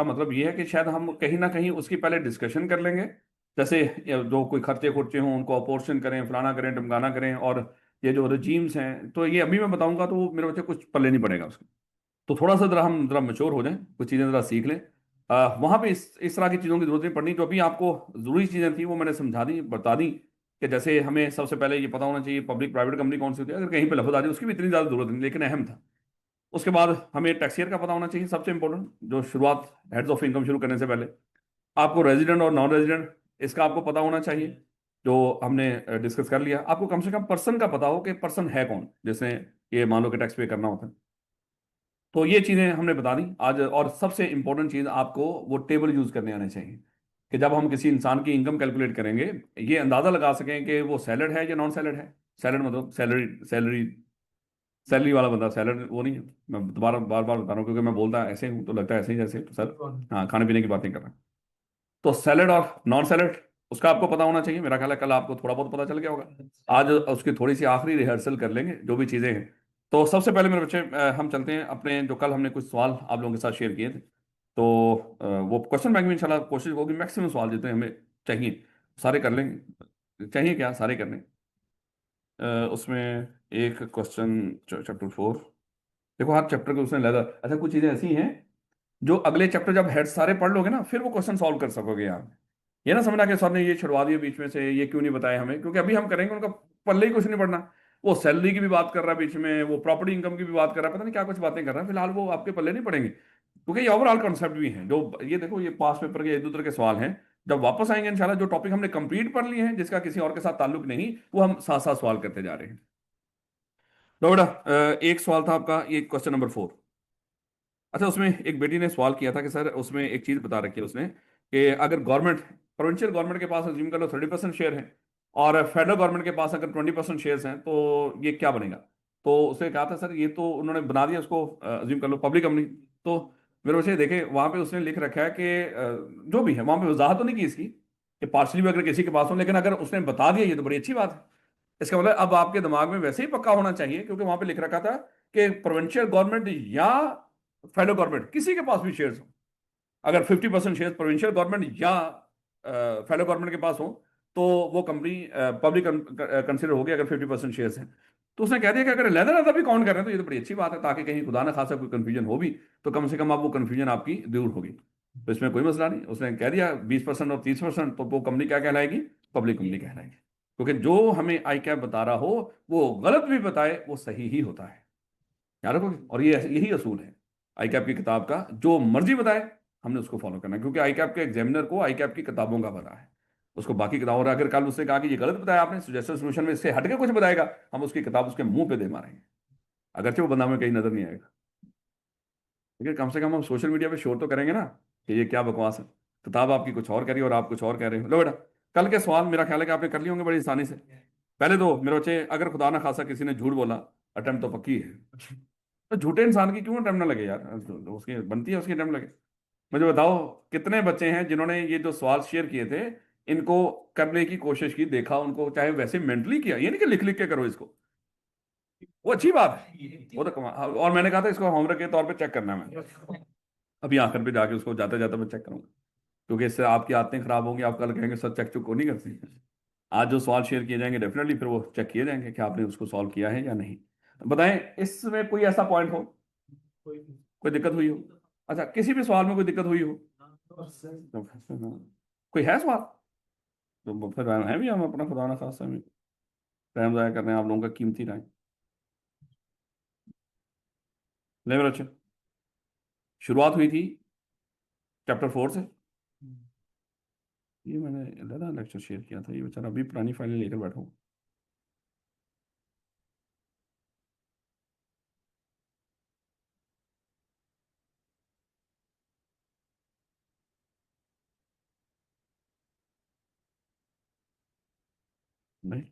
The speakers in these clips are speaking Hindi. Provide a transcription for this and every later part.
का मतलब ये है कि शायद हम कहीं ना कहीं उसकी पहले डिस्कशन कर लेंगे। जैसे ये जो कोई खर्चे खुर्चे हों उनको अपोर्शन करें, फलाना करें, ढमकाना करें। और ये जो रजीम्स हैं, तो ये अभी मैं बताऊंगा तो वो मेरे बच्चे कुछ पल्ले नहीं पड़ेगा उसके। तो थोड़ा सा जरा हम जरा मेच्योर हो जाएं, कुछ चीज़ें जरा सीख लें। वहाँ पे इस तरह की चीज़ों की जरूरत नहीं पड़नी। जो अभी आपको ज़रूरी चीज़ें थी वो मैंने समझा दी, बता दी। कि जैसे हमें सबसे पहले ये पता होना चाहिए पब्लिक प्राइवेट कंपनी कौन सी होती है, अगर कहीं पे लफ्ज़ आ जाए उसकी भी इतनी ज़्यादा जरूरत नहीं, लेकिन अहम था। उसके बाद हमें टैक्स ईयर का पता होना चाहिए, सबसे इंपॉर्टेंट जो शुरुआत हेड्स ऑफ इनकम शुरू करने से पहले। आपको रेजिडेंट और नॉन रेजिडेंट इसका आपको पता होना चाहिए, जो हमने डिस्कस कर लिया। आपको कम से कम पर्सन का पता हो कि पर्सन है कौन, जिसने ये मान लो कि टैक्स पे करना होता है। तो ये चीज़ें हमने बता दी आज। और सबसे इंपॉर्टेंट चीज़, आपको वो टेबल यूज़ करने आने चाहिए कि जब हम किसी इंसान की इनकम कैलकुलेट करेंगे, ये अंदाज़ा लगा सकें कि वो सैलड है या नॉन सैलड है। सैलड मतलब सैलरी, सैलरी, सैलरी वाला बंदा, सैलड वो नहीं है। मैं दोबारा बार बार बता रहा हूँ क्योंकि मैं बोलता ऐसे हूँ तो लगता है ऐसे ही जैसे सर। हाँ, खाने पीने की बातें कर रहे हैं। तो सैलड और नॉन सैलड उसका आपको पता होना चाहिए। मेरा ख्याल है कल आपको थोड़ा बहुत पता चल गया होगा। आज उसकी थोड़ी सी आखिरी रिहर्सल कर लेंगे जो भी चीज़ें हैं। तो सबसे पहले मेरे बच्चे, हम चलते हैं अपने जो कल हमने कुछ सवाल आप लोगों के साथ शेयर किए थे। तो वो क्वेश्चन बैंक में इंशाल्लाह कोशिश होगी मैक्सिमम सवाल जितने हमें चाहिए सारे कर लेंगे। चाहिए क्या, सारे कर लें। उसमें एक क्वेश्चन चैप्टर 4, देखो हर चैप्टर के उसने लगा। अच्छा, कुछ चीज़ें ऐसी हैं जो अगले चैप्टर जब हेड सारे पढ़ लोगे ना, फिर वो क्वेश्चन सॉल्व कर सकोगे यार। ये ना समझना कि सर ने ये छुड़वा दिया बीच में से, ये क्यों नहीं बताया हमें, क्योंकि अभी हम करेंगे उनका पल्ले ही कुछ नहीं पढ़ना। वो सैलरी की भी बात कर रहा है बीच में, वो प्रॉपर्टी इनकम की भी बात कर रहा है, पता नहीं क्या कुछ बातें कर रहा है। फिलहाल वो आपके पल्ले नहीं पड़ेंगे, क्योंकि ये ओवरऑल कॉन्सेप्ट भी है। जो ये देखो, ये पास पेपर के एक दूसरे के सवाल हैं। जब वापस आएंगे इंशाल्लाह, जो टॉपिक हमने कंप्लीट पढ़ लिए हैं जिसका किसी और के साथ ताल्लुक नहीं, वो हम साथ साथ सवाल करते जा रहे हैं। तो बेटा, एक सवाल था आपका, ये क्वेश्चन नंबर 4। अच्छा, उसमें एक बेटी ने सवाल किया था कि सर उसमें एक चीज बता रखी है उसने कि अगर गवर्नमेंट, प्रोविंशियल गवर्नमेंट के पास अज्यूम कर लो 30% शेयर है, और फेडरल गवर्नमेंट के पास अगर 20% शेयर्स हैं, तो ये क्या बनेगा। तो उसने कहा था सर ये तो उन्होंने बना दिया उसको, अज्यूम कर लो पब्लिक कंपनी। तो मेरे बच्चे देखे वहां पे उसने लिख रखा है कि जो भी है वहां पे वजाहत तो नहीं की इसकी कि पार्शली भी अगर किसी के पास हो, लेकिन अगर उसने बता दिया ये तो बड़ी अच्छी बात है। इसका मतलब अब आपके दिमाग में वैसे ही पक्का होना चाहिए, क्योंकि वहां पे लिख रखा था कि प्रोविंशियल गवर्नमेंट या फेडरल गवर्नमेंट किसी के पास भी शेयर्स हो, अगर 50% शेयर्स प्रोविंशियल गवर्नमेंट या फेडरल गवर्नमेंट के पास हो, तो वो कंपनी पब्लिक कंसिडर होगी अगर 50% शेयर्स हैं। तो उसने कह दिया कि अगर लहदा लहदा भी काउंट कर रहे हैं तो ये तो बड़ी अच्छी बात है, ताकि कहीं खुदा ना खासा कोई कंफ्यूजन हो भी, तो कम से कम आप वो कंफ्यूजन आपकी दूर होगी। तो इसमें कोई मसला नहीं। उसने कह दिया 20% और 30%, तो वो कंपनी क्या कहलाएगी, पब्लिक कंपनी कहलाएगी। क्योंकि जो हमें आई कैप बता रहा हो, वो गलत भी बताए वो सही ही होता है। याद रखोगे, और ये यही असूल है आई कैप की किताब का, जो मर्जी बताए हमने उसको फॉलो करना है, क्योंकि आई कैप के एग्जामिनर को आई कैप की किताबों का पता है। उसको बाकी किताबों, और अगर कल उसने कहा कि ये गलत बताया आपने, सुजेस्टेड सोल्यूशन में इससे हटके कुछ बताएगा, हम उसकी किताब उसके मुंह पे दे मारेंगे, अगरचे वो बंदा हमें कहीं नजर नहीं आएगा। लेकिन कम से कम हम सोशल मीडिया पे शोर तो करेंगे ना कि ये क्या बकवास है, किताब आपकी कुछ और करी और आप कुछ और कह रहे हो। लो बेटा, कल के सवाल मेरा ख्याल है कि आपने कर लिए होंगे बड़ी आसानी से। पहले तो मेरे बच्चे, अगर खुदा ना खासा किसी ने झूठ बोला, अटेम्प्ट तो पक्की है। तो झूठे इंसान की क्यों टाइम ना लगे यार, तो उसकी बनती है उसकी टाइम लगे। मुझे बताओ कितने बच्चे हैं जिन्होंने ये जो सवाल शेयर किए थे, इनको करने की कोशिश की, देखा उनको, चाहे वैसे मेंटली किया, ये नहीं कि लिख लिख के करो इसको, वो अच्छी बात है, वो तो कमा। और मैंने कहा था इसको होमवर्क के तौर पे चेक करना है मैं, अभी आखिर पे जाके उसको जाते जाते मैं चेक करूंगा, क्योंकि इससे आपकी आदतें खराब होंगी। आप कल कहेंगे सर चेक चुक को नहीं करती। आज जो सवाल शेयर किए जाएंगे डेफिनेटली फिर वो चेक किए जाएंगे कि आपने उसको सॉल्व किया है या नहीं। बताएं इसमें कोई ऐसा पॉइंट हो, कोई दिक्कत हुई हो। अच्छा, किसी भी सवाल में कोई दिक्कत हुई हो तो कोई है सवाल, तो फिर है भी, हम अपना खुदा ना खासा में टाइम ज़ाया कर रहे हैं आप लोगों का कीमती टाइम। ले मेरे अच्छे, शुरुआत हुई थी चैप्टर 4 से। ये मैंने दादा लेक्चर शेयर किया था, ये बेचारा अभी पुरानी फाइलें लेकर बैठा हूँ। नहीं,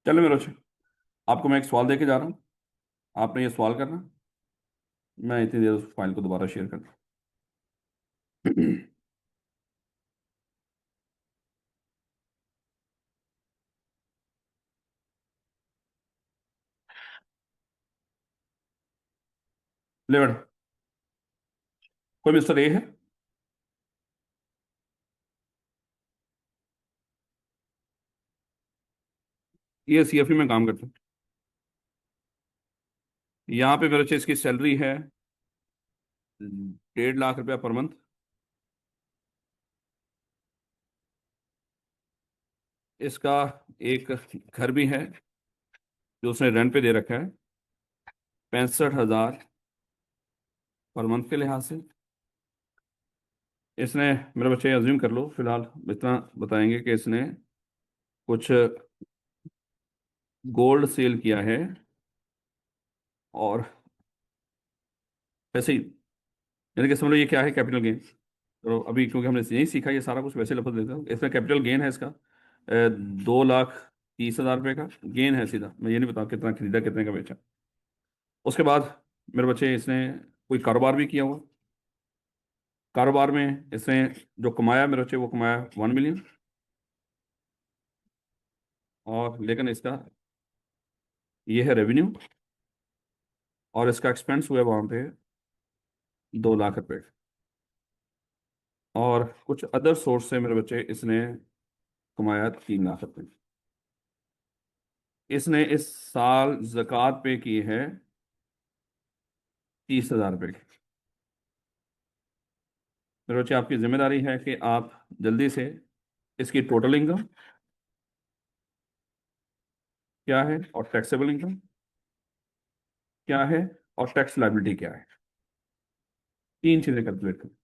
चलो मेरे बच्चे, आपको मैं एक सवाल दे के जा रहा हूँ। आपने ये सवाल करना, मैं इतनी देर उस फाइल को दोबारा शेयर करता हूँ। ले बेटा, कोई मिस्टर ए है। ये सीएफई में काम करता है। यहाँ पे मेरे बच्चे इसकी सैलरी है 1.5 लाख रुपया पर मंथ। इसका एक घर भी है जो उसने रेंट पे दे रखा है, 65,000 पर मंथ के लिहाज से। इसने, मेरे बच्चे अज्यूम कर लो फिलहाल, इतना बताएंगे कि इसने कुछ गोल्ड सेल किया है, और वैसे ही, यानी कि समझ लो ये क्या है, कैपिटल गेन। तो अभी क्योंकि हमने यही सीखा, ये सारा कुछ वैसे लफ्ज लेता हूँ, इसमें कैपिटल गेन है इसका 2,30,000 रुपये का गेन है सीधा। मैं ये नहीं बताऊँ कितना खरीदा कितने का बेचा। उसके बाद मेरे बच्चे इसने कोई कारोबार भी किया हुआ। कारोबार में इसने जो कमाया मेरे बच्चे, वो कमाया 1 मिलियन। और लेकिन इसका ये है रेवेन्यू, और इसका एक्सपेंस हुआ वहां पे 2 लाख रुपए। और कुछ अदर सोर्स से मेरे बच्चे इसने कमाया 3 लाख रुपए। इसने इस साल जक़ात पे की है 30,000 रुपये की। मेरे बच्चे, आपकी जिम्मेदारी है कि आप जल्दी से इसकी टोटल इनकम क्या है, और टैक्सेबल इनकम क्या है, और टैक्स लाइबिलिटी क्या है, तीन चीजें कैलकुलेट करें।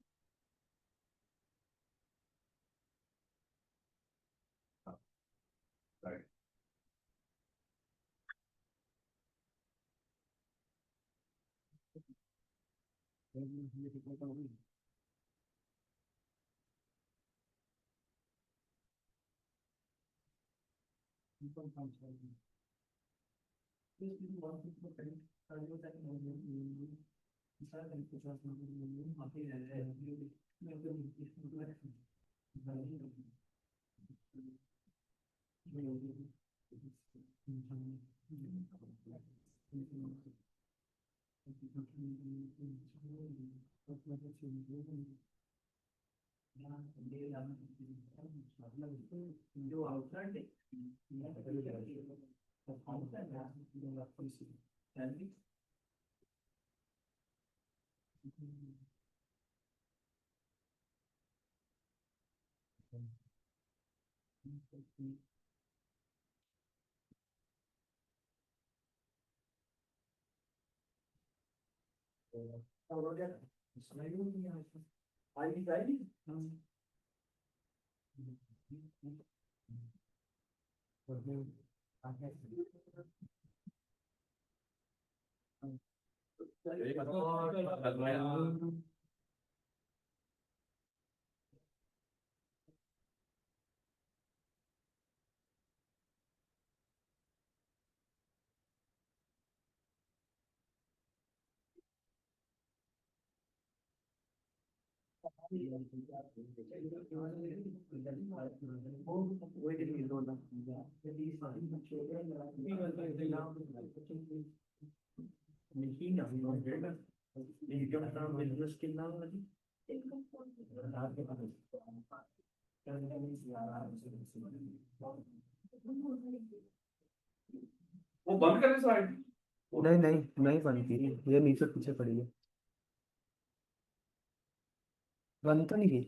वो बंद करें साइड। नहीं नहीं, नहीं बनती, ये नीचे पीछे पड़ी है। बंद तो नहीं की।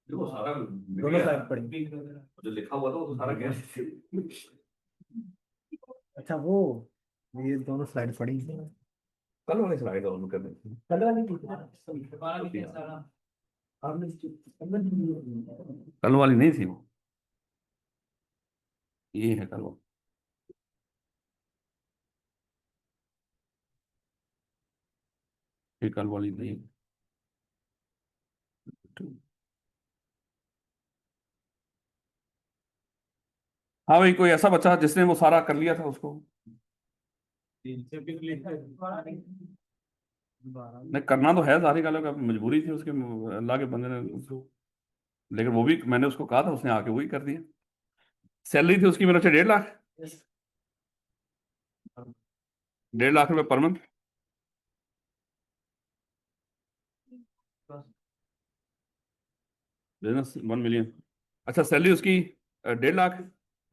देखो सारा दोनों निकले साइड पड़ी। जो लिखा हुआ था वो तो सारा गया। अच्छा वो, ये दोनों साइड पड़ी। कल वाले स्लाइड ऑन कर देते कल वाली ठीक है। हैं। आपने कल वाली नहीं थी वो, ये है कल वाली। ये कल वाली नहीं है। हाँ भाई, कोई ऐसा बच्चा जिसने वो सारा कर लिया था उसको। नहीं, करना तो है, सारी गालों का मजबूरी थी उसके, अल्लाह के बंदे ने उसको। लेकिन वो भी मैंने उसको कहा था, उसने आके वही कर दिया। सैलरी थी उसकी मेरे से 1.5 लाख। 1.5 लाख रुपए पर मंथ। Business 1 million. अच्छा, सैलरी उसकी 1.5 लाख।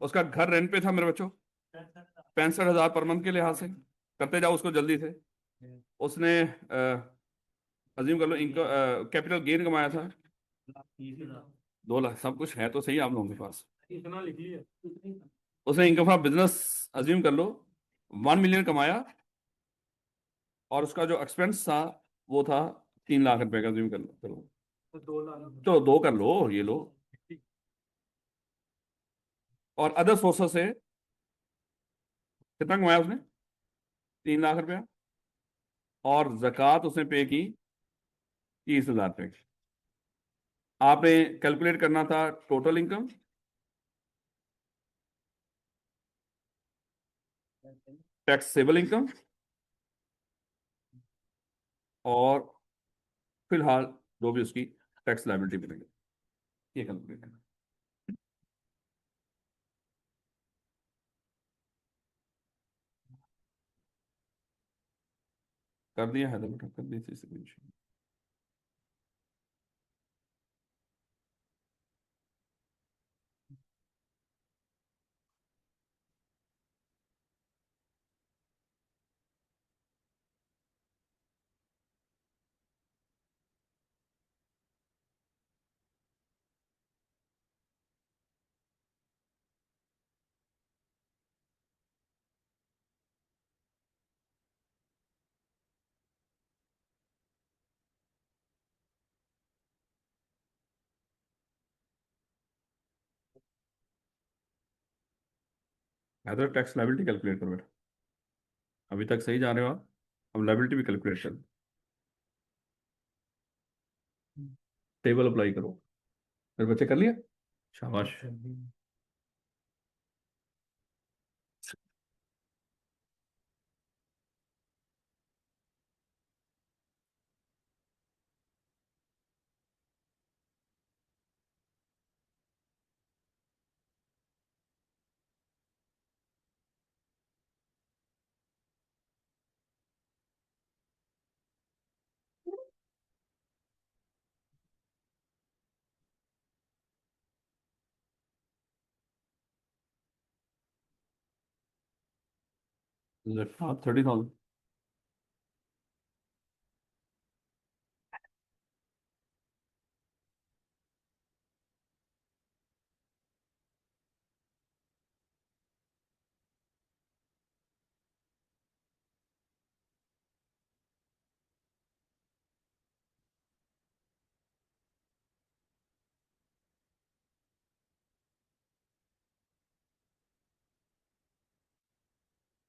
उसका घर रेंट पे था मेरे बच्चों, 65,000 पर मंथ के लिहाज से। करते जाओ उसको जल्दी से। उसने अज्यूम कर लो इनकम, कैपिटल गेन कमाया था 2 लाख। सब कुछ है तो सही आप लोगों के पास। उसने इनकम फ्रॉम बिजनेस अज्यूम कर लो 1 मिलियन कमाया, और उसका जो एक्सपेंस था वो था 3 लाख रुपए का, अज्यूम कर लो। चलो, तो दो कर लो, ये लो। और अदर सोर्सेस से कितना कमाया उसने? 3 लाख रुपया। और जक़ात उसने पे की 30,000 रुपये की। आपने कैलकुलेट करना था टोटल इनकम, टैक्सेबल इनकम, और फिलहाल जो भी उसकी टैक्स लायबिलिटी मिलेगी, ये कैलकुलेट करना। कर दिया है तो बेटा, कर दिया इसी से। तो टैक्स लायबिलिटी कैलकुलेट करो बेटा। अभी तक सही जा रहे हो आप। अब लायबिलिटी भी कैलकुलेट करो। टेबल अप्लाई करो। मेरे बच्चे कर लिया। शाबाश। हाँ, 30,000।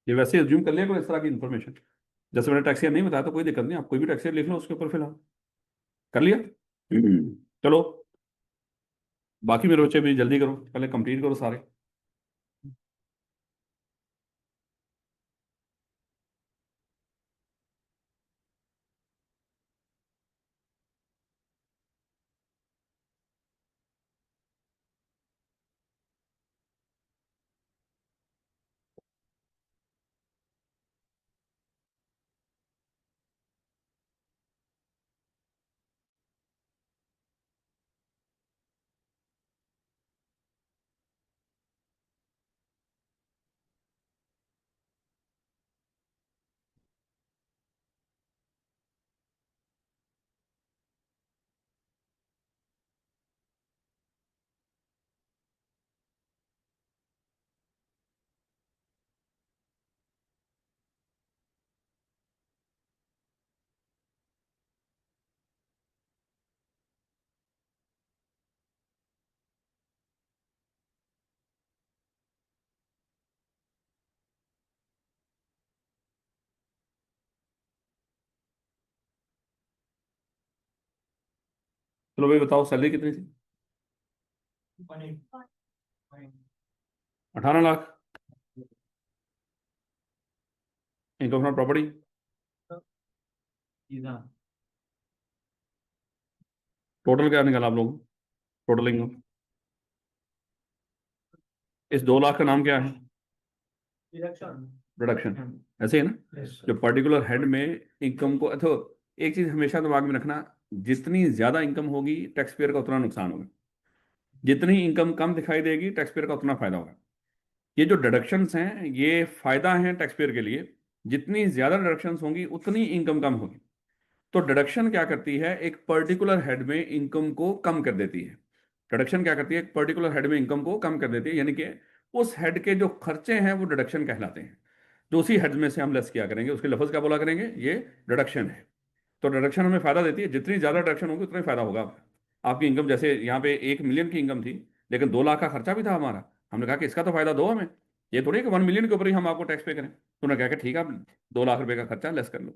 ये वैसे अज्यूम कर लिया कोई इस तरह की इन्फॉर्मेशन? जैसे मैंने टैक्सियर नहीं बताया तो कोई दिक्कत नहीं, आप कोई भी टैक्सियर लिख लो उसके ऊपर फिलहाल। कर लिया। चलो, बाकी मेरे बच्चे भी जल्दी करो, पहले कंप्लीट करो सारे। चलो भाई, बताओ सैलरी कितनी थी? 18 lakh income from property. Total क्या निकाला आप लोग? टोटल इनकम इस 2 लाख का नाम क्या है? प्रोडक्शन। ऐसे ही ना? जो पर्टिकुलर हेड में इनकम को तो एक चीज हमेशा दिमाग में रखना, जितनी ज्यादा इनकम होगी टैक्स पेयर का उतना नुकसान होगा, जितनी इनकम कम दिखाई देगी टैक्स पेयर का उतना फायदा होगा। ये जो डिडक्शंस हैं ये फायदा है टैक्स पेयर के लिए, जितनी ज्यादा डिडक्शंस होंगी उतनी इनकम कम होगी। तो डिडक्शन क्या करती है, एक पर्टिकुलर हेड में इनकम को कम कर देती है। डिडक्शन क्या करती है, एक पर्टिकुलर हेड में इनकम को कम कर देती है, यानी कि उस हेड के जो खर्चे हैं वो डिडक्शन कहलाते हैं। जो उसी हेड में से हम लेस किया करेंगे उसके लफ्ज क्या बोला करेंगे, ये डिडक्शन है। तो डिडक्शन हमें फायदा देती है, जितनी ज्यादा डिडक्शन होगी उतना ही फायदा होगा आपकी इनकम। जैसे यहाँ पे 1 मिलियन की इनकम थी लेकिन 2 लाख का खर्चा भी था हमारा, हमने कहा कि इसका तो फायदा दो हमें, ये थोड़ी है कि 1 मिलियन के ऊपर ही हम आपको टैक्स पे करें। तो उन्होंने कहा कि ठीक है, आप 2 लाख रुपए का खर्चा लेस कर लो।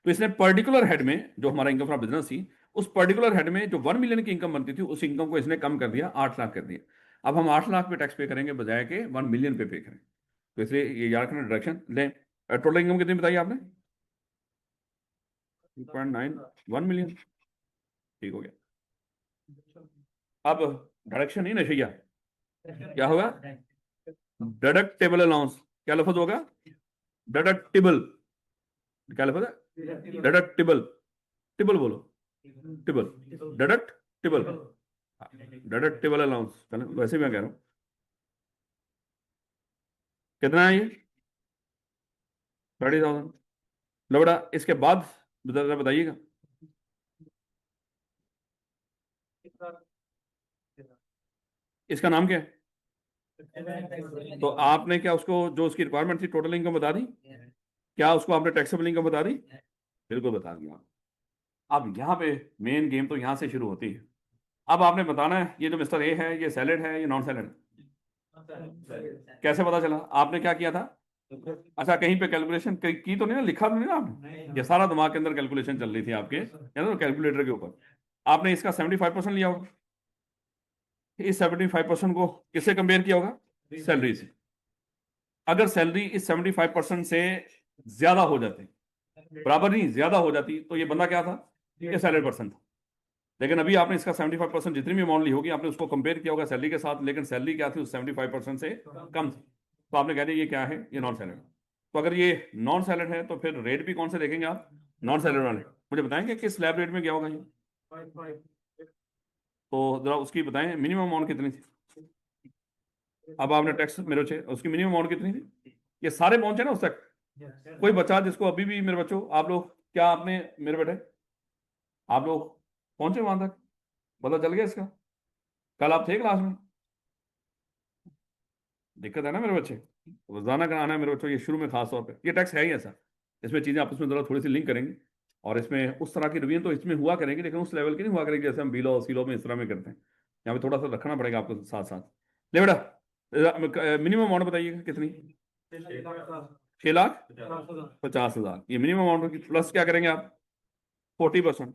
तो इसने पर्टिकुलर हेड में जो हमारा इनकम फ्रॉम बिजनेस थी, उस पर्टिकुलर हेड में जो 1 मिलियन की इनकम बनती थी उस इनकम को इसने कम कर दिया, 8 लाख कर दिया। अब हम 8 लाख पे टैक्स पे करेंगे बजाय के 1 मिलियन पे करें। तो इसलिए ये याद रखना डिडक्शन लें। टोटल इनकम कितनी बताई आपने? 2.9, 1 मिलियन। ठीक हो गया। अब डिडक्शन नहीं नशैया, क्या होगा? Deductible allowance. क्या लफ्ज होगा? डिडक्टिबल। क्या लफ्ज है? डिडक्टिबल। टिबल बोलो, टिबल, डिडक्ट टिबल, डिडक्टिबल अलाउंस। चलो वैसे भी मैं कह रहा हूँ, कितना है ये? 30,000। लो बेटा, इसके बाद बताइएगा। इसका नाम क्या है? तो आपने क्या उसको जो उसकी रिक्वायरमेंट थी टोटल इनकम बता दी? क्या उसको आपने टैक्सेबल इनकम बता दी? बिल्कुल बता दिया। अब यहाँ पे मेन गेम तो यहाँ से शुरू होती है। अब आपने बताना है ये जो मिस्टर ए है ये सैलेड है ये नॉन सैलेड? कैसे पता चला? आपने क्या किया था? अच्छा, कहीं पे कैलकुलेशन की तो नहीं ना, लिखा तो नहीं ना आपने? ये सारा दिमाग के अंदर कैलकुलेशन चल रही थी आपके, है ना, कैलकुलेटर के ऊपर। आपने इसका 75% लिया होगा। इस 75% को किससे कंपेयर किया होगा? सैलरी से। अगर सैलरी इस 75% से ज्यादा हो जाती, बराबर नहीं ज्यादा हो जाती, तो ये बंदा क्या था? ये सैलरी पर्सन था। लेकिन अभी आपने इसका 75% जितनी भी अमाउंट ली होगी आपने उसको कंपेयर किया होगा सैलरी के साथ, लेकिन सैलरी क्या थी उस 75% से कम थी। तो आपने कह दिया ये क्या है, ये नॉन सैलरी। तो अगर ये नॉन सैलरी है तो फिर रेट भी कौन से देखेंगे आप? नॉन सैलरी वाले। मुझे बताएंगे किस स्लैब रेट में क्या होगा ये? तो जरा उसकी बताएं मिनिमम अमाउंट कितनी थी? अब आपने टैक्स मेरे बच्चे उसकी मिनिमम अमाउंट कितनी थी? ये सारे पहुंचे ना उस तक? कोई बच्चा जिसको अभी भी, मेरे बच्चों आप लोग, क्या आपने, मेरे बेटे आप लोग पहुंचे वहां तक? पता चल गया इसका? कल आप थे क्लास में? दिक्कत है ना मेरे बच्चे, रोजाना का आना है मेरे बच्चों, ये शुरू में खास तौर पे ये टैक्स है ही ऐसा। इसमें चीजें आपस में जरा थोड़ी सी लिंक करेंगे, और इसमें उस तरह की रिवीजन तो इसमें हुआ करेंगे लेकिन उस लेवल की नहीं हुआ करेगी जैसे हम बीलो सीलो में इस तरह में करते हैं। यहाँ पे थोड़ा सा रखना पड़ेगा आपको साथ साथ। ले बेटा, मिनिमम अमाउंट बताइएगा कितनी? 6,50,000 ये मिनिमम अमाउंट की, प्लस क्या करेंगे आप? 40%।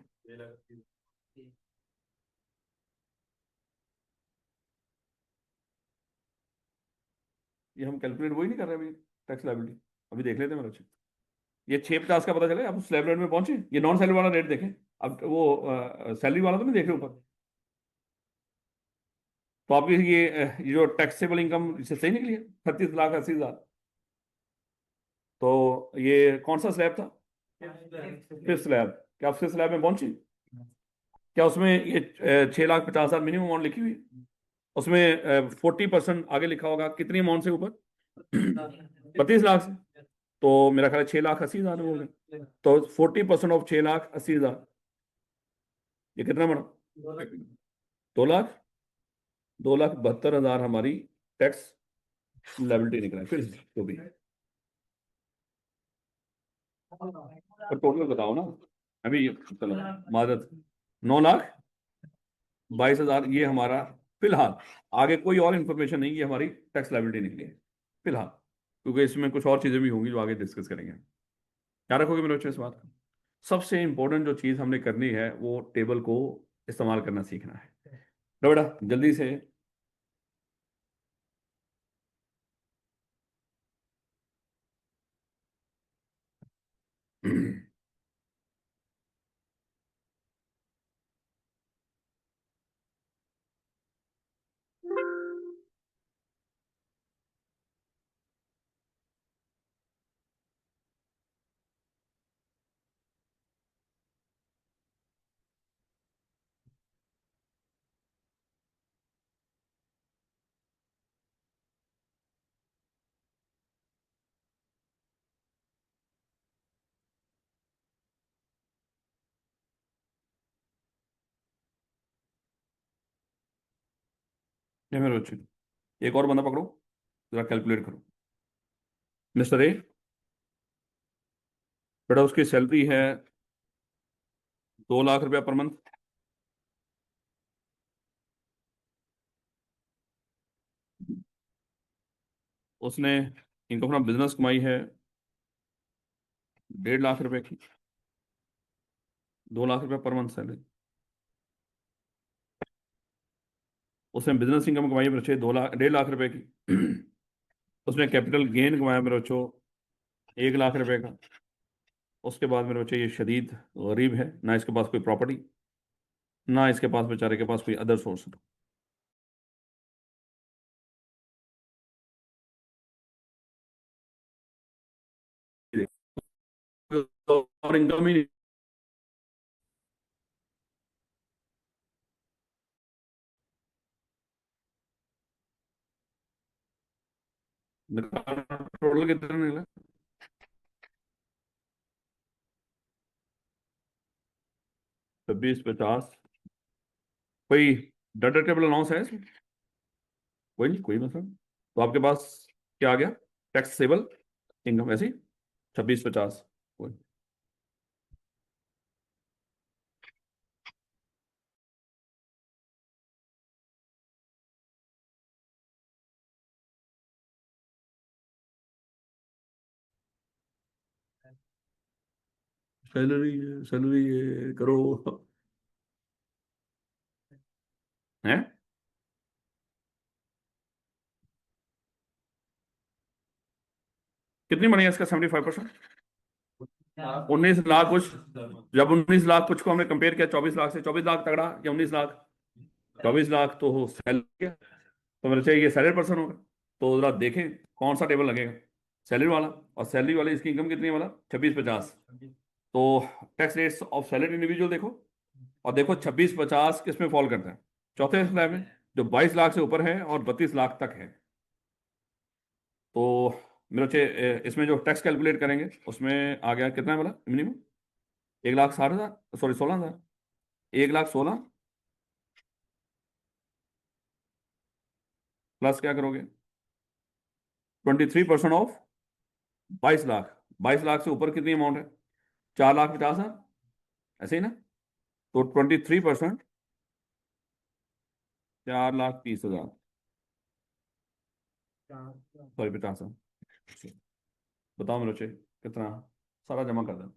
ये हम कैलकुलेट वही नहीं कर रहे अभी, टैक्स लायबिलिटी अभी देख लेते हैं मेरे बच्चे। ये 6,50 का पता चले, आप स्लैब रेट में पहुंचे, ये नॉन सैलरी वाला रेट देखें। अब वो सैलरी वाला तो नहीं देख रहे ऊपर। तो आपकी ये जो टैक्सेबल इनकम इससे सही निकली है 36,80,000। तो ये कौन सा स्लैब था? Fifth slab. क्या आप फिफ्थ स्लैब में पहुंचे? क्या उसमें ये 6,50,000 मिनिमम अमाउंट लिखी हुई है? उसमें 40% आगे लिखा होगा कितनी अमाउंट से ऊपर? 32 लाख से। तो मेरा ख्याल है 6,80,000 बोल रहे, तो 40% ऑफ 6,80,000 ये कितना बना? 2 लाख। 2,72,000 हमारी टैक्स लायबिलिटी निकला है। फिर तो भी पर टोटल बताओ ना। अभी चलो मादत 9,22,000 ये हमारा फिलहाल। आगे कोई और इन्फॉर्मेशन नहीं, ये हमारी टैक्स लायबिलिटी निकली है फिलहाल, क्योंकि इसमें कुछ और चीजें भी होंगी जो आगे डिस्कस करेंगे। क्या रखोगे मेरे बच्चे इस बात का? सबसे इंपॉर्टेंट जो चीज हमने करनी है वो टेबल को इस्तेमाल करना सीखना है। लो बेटा जल्दी से। ये मेरे बच्चे, एक और बंदा पकड़ो, जरा कैलकुलेट करो। मिस्टर ए, बेटा उसकी सैलरी है 2 लाख रुपया पर मंथ। उसने इनकम फ्रॉम बिजनेस कमाई है 1.5 लाख रुपए की। 2 लाख रुपया पर मंथ सैलरी। उसने बिजनेस इनकम कमाई है मेरे बच्चे 2 लाख 1.5 लाख रुपए की। उसने कैपिटल गेन कमाया मेरे बच्चों 1 लाख रुपए का। उसके बाद मेरे बच्चे ये शदीद गरीब है, ना इसके पास कोई प्रॉपर्टी, ना इसके पास बेचारे के पास कोई अदर सोर्स। और इनकम ही टोटल कितना निकला? 26, 50। कोई डिडक्टेबल अलाउंस है इसमें? कोई नहीं, कोई मतलब। तो आपके पास क्या आ गया? टैक्सेबल इनकम ऐसी 26, 50। कोई सैलरी, सैलरी करो है। कितनी बनी है इसका 75%? 19 लाख कुछ। जब 19 लाख कुछ को हमने कंपेयर किया 24 लाख से, 24 लाख तगड़ा या 19 लाख? 24 लाख तो सैलरी है, तो मेरे चाहिए ये सैलरी पर्सन होगा। तो जरा देखें कौन सा टेबल लगेगा, सैलरी वाला। और सैलरी वाले इसकी इनकम कितनी है वाला? 26, 50। तो tax rates of salary individual देखो, और देखो 26, 50 किस में फॉल करता है? चौथे स्लैब में, जो 22 लाख से ऊपर है और 32 लाख तक है। तो मेरे बच्चे इसमें जो टैक्स कैलकुलेट करेंगे उसमें आ गया कितना है बोला मिनिमम? 1,60,000, सॉरी 16,000। 1,16,000 प्लस क्या करोगे? 23% ऑफ 22 लाख। 22 लाख से ऊपर कितनी अमाउंट है? 4,50,000, ऐसे ही ना? तो 23%, 4,30,000, सॉरी 50,000। बताओ मेरे बच्चे कितना, सारा जमा कर दें।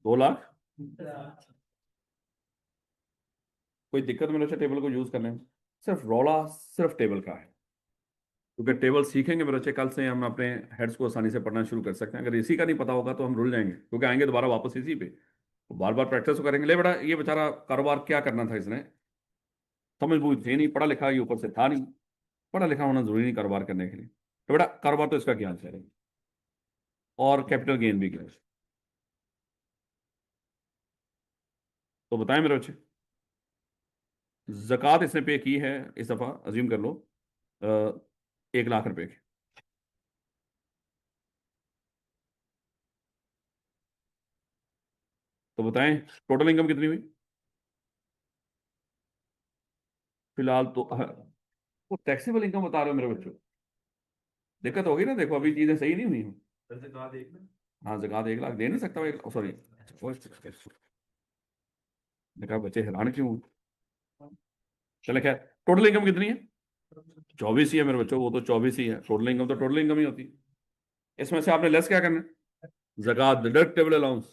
2 लाख। कोई दिक्कत मेरे बच्चे टेबल को यूज करने में? सिर्फ रौला सिर्फ टेबल का है, क्योंकि टेबल सीखेंगे मेरे बच्चे, कल से हम अपने हेड्स को आसानी से पढ़ना शुरू कर सकते हैं। अगर इसी का नहीं पता होगा तो हम रुल जाएंगे, क्योंकि आएंगे दोबारा वापस इसी पे, तो बार बार प्रैक्टिस तो करेंगे। ले बेटा, ये बेचारा कारोबार क्या करना था इसने, समझ बूझ थी नहीं, पढ़ा लिखा ये ऊपर से था नहीं। पढ़ा लिखा होना जरूरी नहीं कारोबार करने के लिए। तो बेटा कारोबार तो इसका क्या है, और कैपिटल गेन भी क्या है? तो बताएं मेरे बच्चे। जक़ात इसने पे की है इस दफा, अज्यूम कर लो 1 लाख रुपए की। तो बताएं टोटल इनकम कितनी हुई फिलहाल तो? वो टैक्सेबल इनकम बता रहे हो मेरे बच्चों, दिक्कत होगी ना। देखो अभी चीजें सही नहीं हुई हैं। हाँ जक़ात 1 लाख दे नहीं सकता, सॉरी। देखा बच्चे हैरान क्यों हुए? चले खैर, टोटल इनकम कितनी है? 24 ही है मेरे बच्चों, वो तो 24 ही है। टोटल इनकम तो टोटल इनकम ही होती है। इसमें से आपने लेस क्या करना है? जक़ात डिडक्टेबल अलाउंस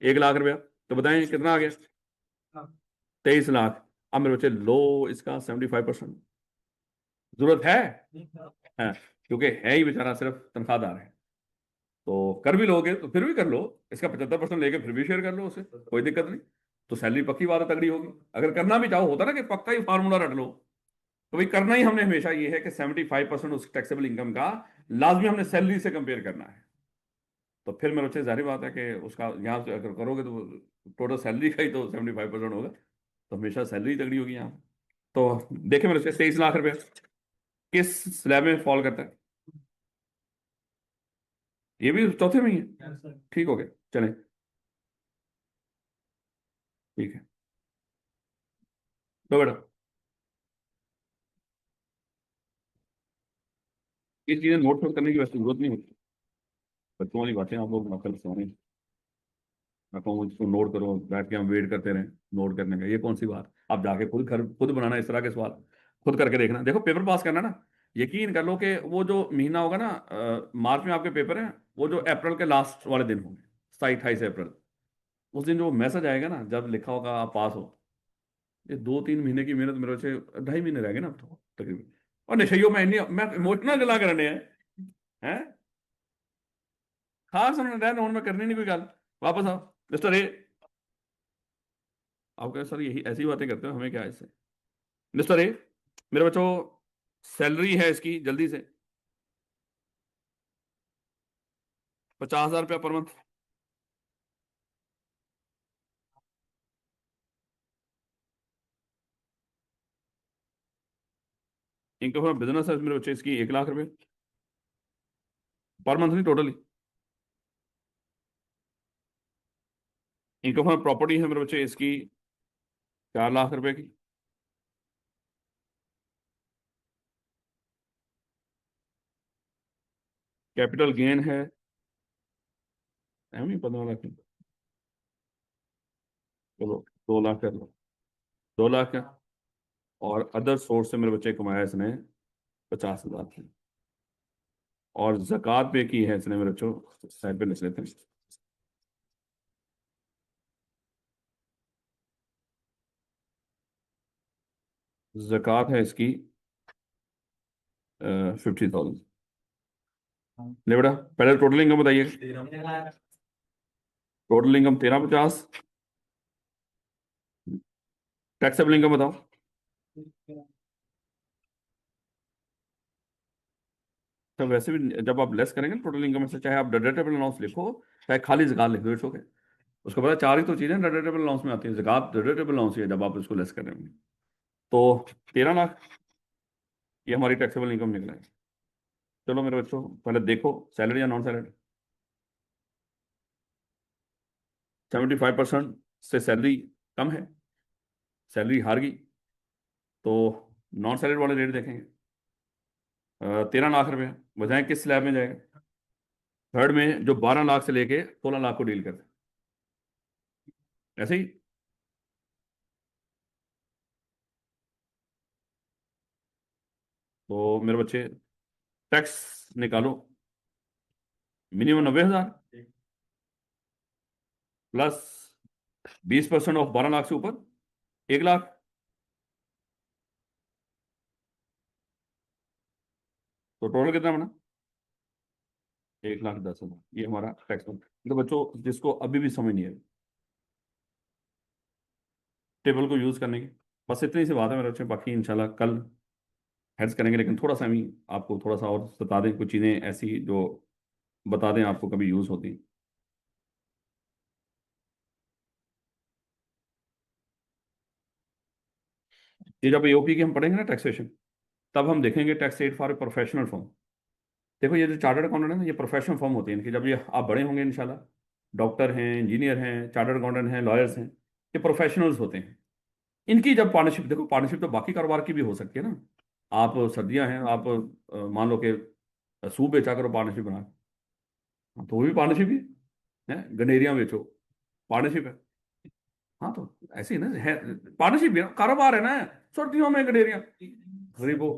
1 लाख रुपया। तो बताएं कितना आ गया? 23 लाख। अब मेरे बच्चे लो इसका 75%। जरूरत है, क्योंकि है ही बेचारा सिर्फ तनख्वाहदार है। तो कर भी लोगे तो फिर भी कर लो, इसका 75% लेके फिर भी शेयर कर लो उसे, कोई दिक्कत नहीं। तो सैलरी पक्की बात है, तगड़ी होगी। अगर करना भी चाहो, होता ना कि पक्का ही फार्मूला रट लो। तो भाई करना ही हमने हमेशा ये है कि 75% उस टैक्सेबल इनकम का लाजमी हमने सैलरी से कंपेयर करना है। तो फिर मेरे बच्चे जाहिर बात है कि उसका यहाँ से अगर करोगे तो टोटल सैलरी का ही तो 75% होगा। तो हमेशा सैलरी तगड़ी होगी यहाँ। तो देखे मेरे बच्चे 23 लाख रुपए किस स्लैब में फॉल करता है? ये भी चौथे में ही है। ठीक हो गया, चलें। ठीक है, तो बेटा ये चीजें नोट नोट करने की वैसे जरूरत नहीं होती। बच्चों वाली बातें आप लोग नकल से मैं कहूँ इसको नोट करो, बैठ के हम वेट करते रहें नोट करने का, ये कौन सी बात। आप जाके खुद घर खुद बनाना इस तरह के सवाल, खुद करके देखना। देखो पेपर पास करना ना, यकीन कर लो कि वो जो महीना होगा ना, मार्च में आपके पेपर हैं, वो जो अप्रैल के लास्ट वाले दिन होंगे, 27-28 अप्रैल, उस दिन जो मैसेज आएगा ना, जब लिखा होगा आप पास हो, ये 2-3 महीने की मेहनत मेरे से 2.5 महीने रह गए ना अब तो तकरीबन। और निशइयों में मैं इमोशनल गला करने हैं। खास उन्होंने रहना उनमें करनी नहीं कोई गल। वापस आओ मिस्टर ए। आप कहें सर यही ऐसी बातें करते हो, हमें क्या है इससे। मिस्टर ए, मेरे बच्चों, सैलरी है इसकी जल्दी से 50,000 रुपया per month. Income from business है मेरे बच्चे इसकी 1 लाख रुपए पर मंथ, नहीं टोटली। इनकम फ्रॉम प्रॉपर्टी है मेरे बच्चे इसकी 4 लाख रुपए की। कैपिटल गेन है, नहीं 15 लाख की। चलो 2 लाख कर लो, 2 लाख का। और अदर सोर्स से मेरे बच्चे कमाया इसने 50,000 की। और जक़ात पे की है इसने मेरे बच्चों, साइड पे लिख लेते हैं। जक़ात है इसकी 50,000। ले बेटा, पहले टोटल इनकम बताइए। Total income 1350। टैक्सेबल इनकम बताओ। तो वैसे भी जब आप लेस करेंगे टोटल इनकम से, चाहे आप डिडक्टेबल अलाउंस लिखो, चाहे खाली ज़कात लिख दो, इट्स ओके। उसको पता है, चार ही तो चीज़ें डिडक्टेबल अलाउंस में आती है, ज़कात डिडक्टेबल अलाउंस ही है जब आप इसको लेस करेंगे। तो 13 लाख ये हमारी टैक्सेबल इनकम निकला है। चलो मेरे बच्चों, पहले देखो सैलरी या नॉन सैलरी। 75% से सैलरी कम है, सैलरी हार गई, तो नॉन सैलरी वाले रेट देखेंगे। 13 लाख रुपये बताएं किस स्लैब में जाएगा। थर्ड में जो 12 लाख से लेके 16 लाख को डील करते हैं, ऐसे ही। तो मेरे बच्चे टैक्स निकालो, मिनिमम 90,000 प्लस 20% ऑफ 12 लाख से ऊपर 1 लाख। तो टोटल कितना बना? 1,10,000। ये हमारा टैक्स बना। तो बच्चों जिसको अभी भी समझ नहीं है टेबल को यूज करने की, बस इतनी सी बात है मेरे बच्चे, बाकी इंशाल्लाह कल हेड्स करेंगे। लेकिन थोड़ा सा हम आपको थोड़ा सा और बता दें कुछ चीज़ें ऐसी जो बता दें आपको कभी यूज होती। ये जब एओपी की हम पढ़ेंगे ना टैक्सेशन, तब हम देखेंगे tax add for professional form. देखो ये जो चार्टर्ड अकाउंटेंट है ना, ये प्रोफेशनल फॉर्म होती है इनकी। जब ये आप बड़े होंगे इंशाल्लाह, डॉक्टर हैं, इंजीनियर हैं, चार्टर्ड अकाउंटेंट हैं, लॉयर्स हैं, ये प्रोफेशनल्स होते हैं। इनकी जब पार्टनरशिप, देखो पार्टनरशिप तो बाकी कारोबार की भी हो सकती है ना। आप सर्दियां हैं, आप मान लो कि सूप बेचा करो पार्टनरशिप बना के, हाँ, तो वो भी पार्टनरशिप ही है। गनेरिया बेचो, पार्टनरशिप है। हाँ तो ऐसे ही ना है, पार्टनरशिप भी है, कारोबार है ना। सर्दियों में गनेरिया गरीबों,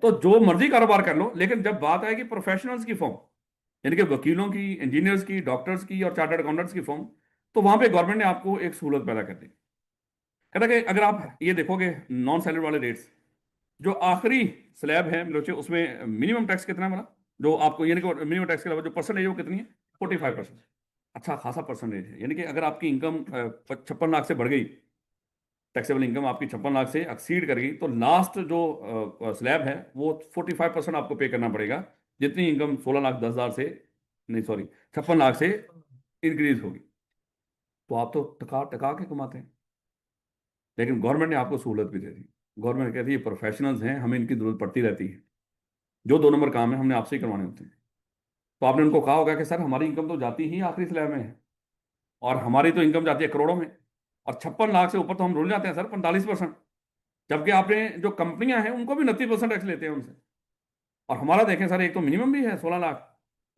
तो जो मर्जी कारोबार कर लो, लेकिन जब बात आएगी प्रोफेशनल्स की फॉर्म, यानी कि वकीलों की, इंजीनियर्स की, डॉक्टर्स की और चार्टर्ड अकाउंटेंट्स की फॉर्म, तो वहां पे गवर्नमेंट ने आपको एक सहूलत पैदा कर दी। कहता कि अगर आप ये देखोगे नॉन सैलरी वाले रेट्स, जो आखिरी स्लैब है मेरे बच्चे, उसमें मिनिमम टैक्स कितना है हमारा, जो आपको यानी कि मिनिमम टैक्स के अलावा जो परसेंटेज है वो कितनी है? 45%। अच्छा खासा परसेंटेज है, यानी कि अगर आपकी इनकम 56 लाख से बढ़ गई, टैक्सेबल इनकम आपकी 56 लाख से एक्सीड कर गई, तो लास्ट जो स्लैब है वो 45% आपको पे करना पड़ेगा, जितनी इनकम 16,10,000 से, नहीं सॉरी 56 लाख से इंक्रीज होगी। तो आप तो टका टका के कमाते हैं, लेकिन गवर्नमेंट ने आपको सहूलत भी दे दी। गवर्नमेंट कहती है प्रोफेशनल्स हैं, हमें इनकी जरूरत पड़ती रहती है, जो 2 नंबर काम है हमने आपसे ही करवाने होते हैं। तो आपने उनको कहा होगा कि सर हमारी इनकम तो जाती ही आखिरी स्लैब में है, और हमारी तो इनकम जाती है करोड़ों में, और 56 लाख से ऊपर तो हम रुल जाते हैं सर 45%। जबकि आपने जो कंपनियां हैं उनको भी 29% टैक्स लेते हैं उनसे, और हमारा देखें सर, एक तो मिनिमम भी है 16 लाख,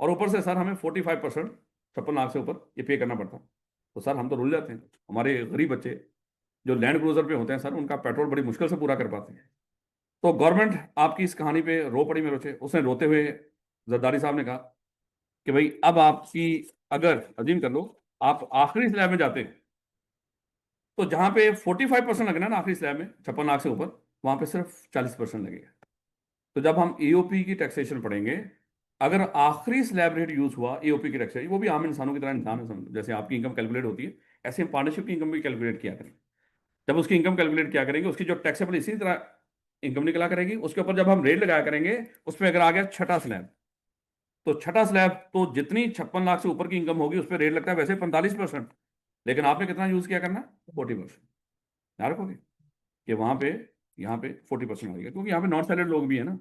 और ऊपर से सर हमें 45% 56 लाख से ऊपर ये पे करना पड़ता है। तो सर हम तो रुल जाते हैं। हमारे गरीब बच्चे जो लैंड क्रूजर पे होते हैं सर, उनका पेट्रोल बड़ी मुश्किल से पूरा कर पाते हैं। तो गवर्नमेंट आपकी इस कहानी पे रो पड़ी मेरे बच्चे। उसने रोते हुए, जरदारी साहब ने कहा कि भाई अब आपकी, अगर अजीम कर लो आप आखिरी स्लैब में जाते, तो जहां पे 45% लगना ना आखिरी स्लैब में 56 लाख से ऊपर, वहां पे सिर्फ 40% लगेगा। तो जब हम ईओपी की टैक्सेशन पढ़ेंगे, अगर आखिरी स्लैब रेट यूज हुआ ईओपी की टैक्सेशन, वो भी आम इंसानों की तरह इंसान है, जैसे आपकी इनकम कैलकुलेट होती है, ऐसे हम पार्टनरशिप की इनकम भी कैलकुलेट किया करें। जब उसकी इनकम कैलकुलेट किया करेंगे, उसकी जो टैक्सेबल इसी तरह इनकम निकला करेगी, उसके ऊपर जब हम रेट लगाया करेंगे, उसमें अगर आ गया छठा स्लैब, तो छठा स्लैब तो जितनी 56 लाख से ऊपर की इनकम होगी उस पर रेट लगता है वैसे 45%, लेकिन आपने कितना यूज किया करना, 40%। याद रखोगे कि वहां पे, यहाँ पे 40% आएगा, क्योंकि यहाँ पे नॉन सैलरी लोग भी है ना,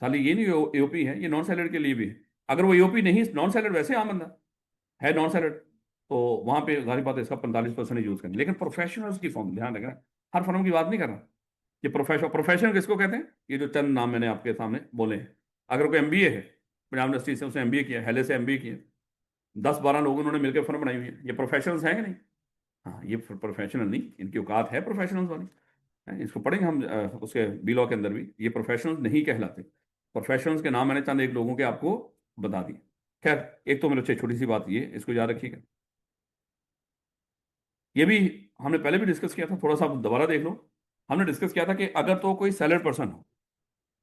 खाली ये नहीं एओपी है, ये नॉन सैलरी के लिए भी है। अगर वो एओपी नहीं, नॉन सैलरी वैसे आम बंदा है नॉन सैलरी, तो वहां पे जाहिर बात है इसका 45% यूज करेंगे। लेकिन प्रोफेशनल्स की फॉर्म ध्यान रखना, हर फर्म की बात नहीं कर रहा। ये प्रोफेशनल किसको कहते हैं, ये जो चंद नाम मैंने आपके सामने बोले हैं। अगर कोई एमबीए है, पंजाब यूनिवर्सिटी से उसने एमबीए किया, हेले से एमबीए किया, 10-12 लोग उन्होंने मिलकर फर्म बनाई हुई है, ये प्रोफेशनल्स हैं कि नहीं? हाँ, ये प्रोफेशनल नहीं, इनकी औकात है प्रोफेशनल्स वाली, हैं? इसको पढ़ेंगे हम उसके बी लॉ के अंदर भी, ये प्रोफेशनल्स नहीं कहलाते। प्रोफेशनल्स के नाम मैंने चंद एक लोगों के आपको बता दिए। खैर, एक तो मेरे अच्छे छोटी सी बात ये, इसको याद रखिएगा। ये भी हमने पहले भी डिस्कस किया था, थोड़ा सा आप दोबारा देख लो। हमने डिस्कस किया था कि अगर तो कोई सैलरी पर्सन हो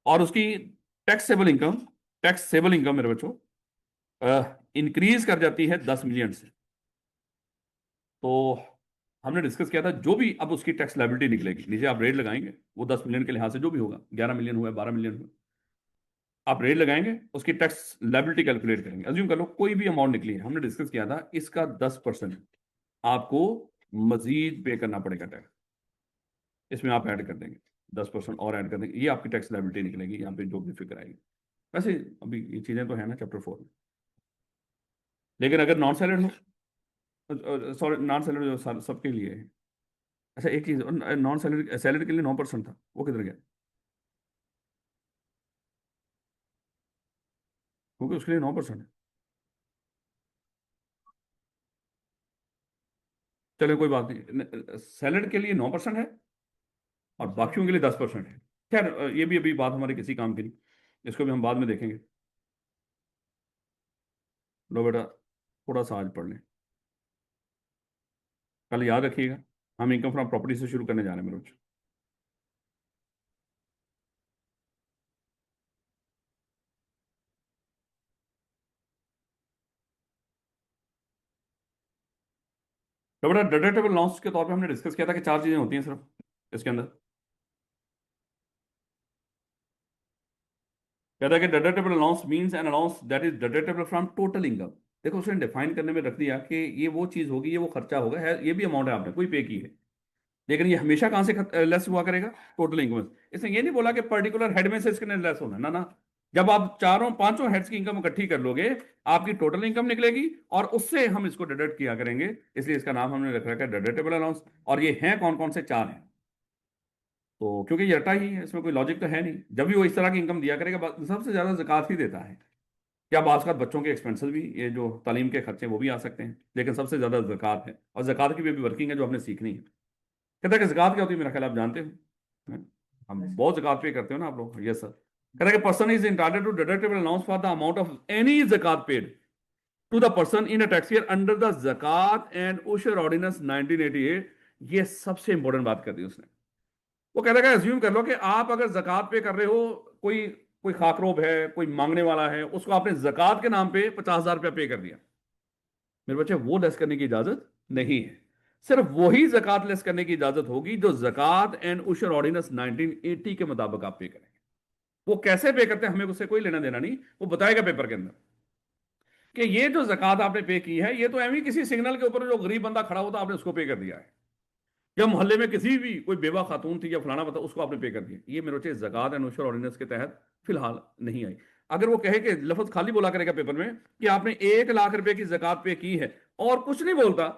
और उसकी टैक्सेबल इनकम, टैक्सेबल इनकम मेरे बच्चों इंक्रीज कर जाती है 10 मिलियन से, तो हमने डिस्कस किया था जो भी अब उसकी टैक्स लायबिलिटी निकलेगी, नीचे आप रेट लगाएंगे, वो 10 मिलियन के लिहाज से जो भी होगा, 11 मिलियन हुआ, 12 मिलियन हुआ, आप रेट लगाएंगे, उसकी टैक्स लायबिलिटी कैलकुलेट करेंगे। अज्यूम कर लो कोई भी अमाउंट निकली है, हमने डिस्कस किया था इसका 10% आपको मजीद पे करना पड़ेगा टैक्स, इसमें आप ऐड कर देंगे, 10% और ऐड कर देंगे, ये आपकी टैक्स लायबिलिटी निकलेगी, यहाँ पे जो भी फिक्र आएगी। वैसे अभी ये चीज़ें तो है ना चैप्टर 4 में। लेकिन अगर नॉन सैलरी हो, सॉरी नॉन सैलरी जो सबके लिए है। अच्छा एक चीज़, नॉन सैलरी, सैलरी के लिए 9% था, वो किधर गया? क्योंकि उसके लिए 9% है। चलो कोई बात नहीं, सैलरी के लिए 9% है और बाकियों के लिए 10% है। खैर ये भी अभी बात हमारे किसी काम की नहीं, इसको भी हम बाद में देखेंगे। लो बेटा, थोड़ा सा आज पढ़ लें, कल याद रखिएगा हम इनकम फ्रॉम प्रॉपर्टी से शुरू करने जा रहे हैं मेरे बच्चों। तो बेटा डिडक्टेबल लॉस के तौर पे हमने डिस्कस किया था कि चार चीजें होती हैं सिर्फ इसके अंदर। कहता है कि deductible allowance means an allowance that is deductible from total income. देखो उसने डिफाइन करने में रख दिया कि ये वो चीज होगी, ये वो खर्चा होगा, है ये भी अमाउंट है आपने कोई पे की है, लेकिन ये हमेशा कहाँ से लेस हुआ करेगा, टोटल इनकम। इसने ये नहीं बोला कि पर्टिकुलर हेड में से इसके लेस होना, ना ना। जब आप चारों पांचों हेड्स की इनकम इकट्ठी कर लोगे, आपकी टोटल इनकम निकलेगी, और उससे हम इसको डिडक्ट किया करेंगे, इसलिए इसका नाम हमने रख रखा है डिडक्टेबल अलाउंस। और ये हैं कौन कौन से? चार हैं। तो क्योंकि ये रटा ही है, इसमें कोई लॉजिक तो है नहीं, जब भी वो इस तरह की इनकम दिया करेगा, सबसे ज्यादा ज़कात ही देता है। क्या बात का बच्चों के एक्सपेंसेस भी, ये जो तालीम के खर्चे वो भी आ सकते हैं, लेकिन सबसे ज्यादा ज़कात है, और ज़कात की भी अभी वर्किंग है जो हमने सीखनी है। कहता है कि ज़कात क्या होती है, मेरा ख्याल आप जानते हो, हैं? हम बहुत ज़कात पे करते हो ना आप लोग। Yes sir. कहता है कि person is entitled to deductible allowance for the amount of any zakat paid to the person in a tax year under the zakat and ushr ordinance 1988। ये सबसे इंपॉर्टेंट बात कर दी उसने। वो कहता है कि अज्यूम कर लो कि आप अगर जक़ात पे कर रहे हो, कोई कोई खाकरोब है, कोई मांगने वाला है, उसको आपने जक़ात के नाम पे 50,000 रुपया पे कर दिया। मेरे बच्चे वो लेस करने की इजाजत नहीं है, सिर्फ वही जक़ात लेस करने की इजाजत होगी जो जक़ात एंड उशर ऑर्डिनेंस 1980 के मुताबिक आप पे करेंगे। वो कैसे पे करते हैं हमें उससे कोई लेना देना नहीं, वो बताएगा पेपर के अंदर कि ये जो जक़ात आपने पे की है, ये तो एवं किसी सिग्नल के ऊपर जो गरीब बंदा खड़ा होता आपने उसको पे कर दिया है, या मोहल्ले में किसी भी कोई बेवा खातून थी या फलाना पता, उसको आपने पे कर दिया। ये मेरे बच्चे ज़कात एंड उशर ऑर्डिनेंस के तहत फिलहाल नहीं आई। अगर वो कहे कि लफ्ज खाली बोला करेगा पेपर में कि आपने 1 लाख रुपए की जक़ात पे की है और कुछ नहीं बोलता,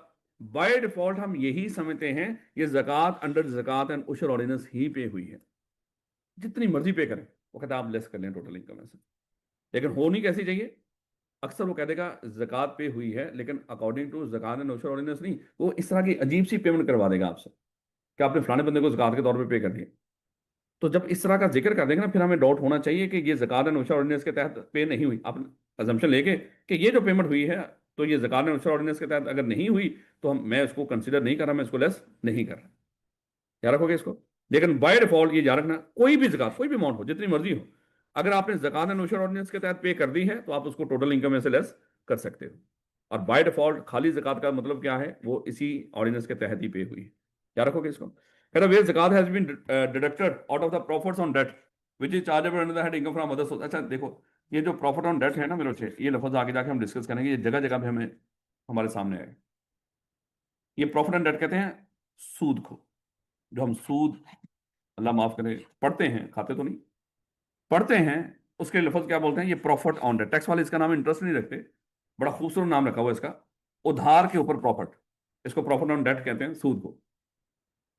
बाय डिफॉल्ट हम यही समझते हैं ये जक़ात अंडर जक़ात एंड उशर ऑर्डिनेंस ही पे हुई है, जितनी मर्जी पे करें। वो कहता है आप लेस कर लें टोटल इनकम में से। लेकिन होनी कैसी चाहिए? अक्सर वो कह देगा जक़ात पे हुई है, लेकिन according to जक़ात and ushr ordinance नहीं, वो इस तरह की अजीब सी पेमेंट करवा देगा आपसे कि आपने फलाने बंदे को जक़ात के तौर पे कर दिया। तो जब इस तरह का जिक्र कर देंगे ना, फिर हमें डाउट होना चाहिए कि ये ज़कात एंड उशर ऑर्डिनेंस के तहत पे नहीं हुई। आप अजम्पशन लेके कि ये जो पेमेंट हुई है तो ये ज़कात एंड उशर ऑर्डिनेंस के तहत अगर नहीं हुई तो मैं इसको कंसीडर नहीं कर रहा, मैं इसको लेस नहीं कर रहा। याद रखोगे इसको। लेकिन बाय डिफॉल्ट ये याद रखना, कोई भी ज़कात कोई भी अमाउंट हो जितनी मर्जी हो, अगर आपने ज़कात एंड उशर ऑर्डिनेंस के तहत पे कर दी है तो आप उसको टोटल इनकम में से लेस कर सकते हो। और बाय डिफॉल्ट खाली ज़कात का मतलब क्या है, वो इसी ऑर्डिनेंस के तहत ही पे हुई है। याद रखोगे इसको। कहता where zakat has been deducted out of the profits on date which is chargeable under the head income from other source. अच्छा देखो, ये जो प्रॉफिट ऑन डेट है ना मेरे बच्चे, ये लफ्ज आगे जाके हम डिस्कस करेंगे, ये जगह जगह पे हमें हमारे सामने आएगा। ये प्रॉफिट ऑन डेट कहते हैं सूद को, जो हम सूद, अल्लाह माफ करे, पढ़ते हैं, खाते तो नहीं, पढ़ते हैं, उसके लफ्ज क्या बोलते हैं? ये प्रॉफिट ऑन डेट। टैक्स वाले इसका नाम इंटरेस्ट नहीं रखते, बड़ा खूबसूरत नाम रखा हुआ इसका, उधार के ऊपर प्रॉफिट, इसको प्रॉफिट ऑन डेट कहते हैं, सूद को।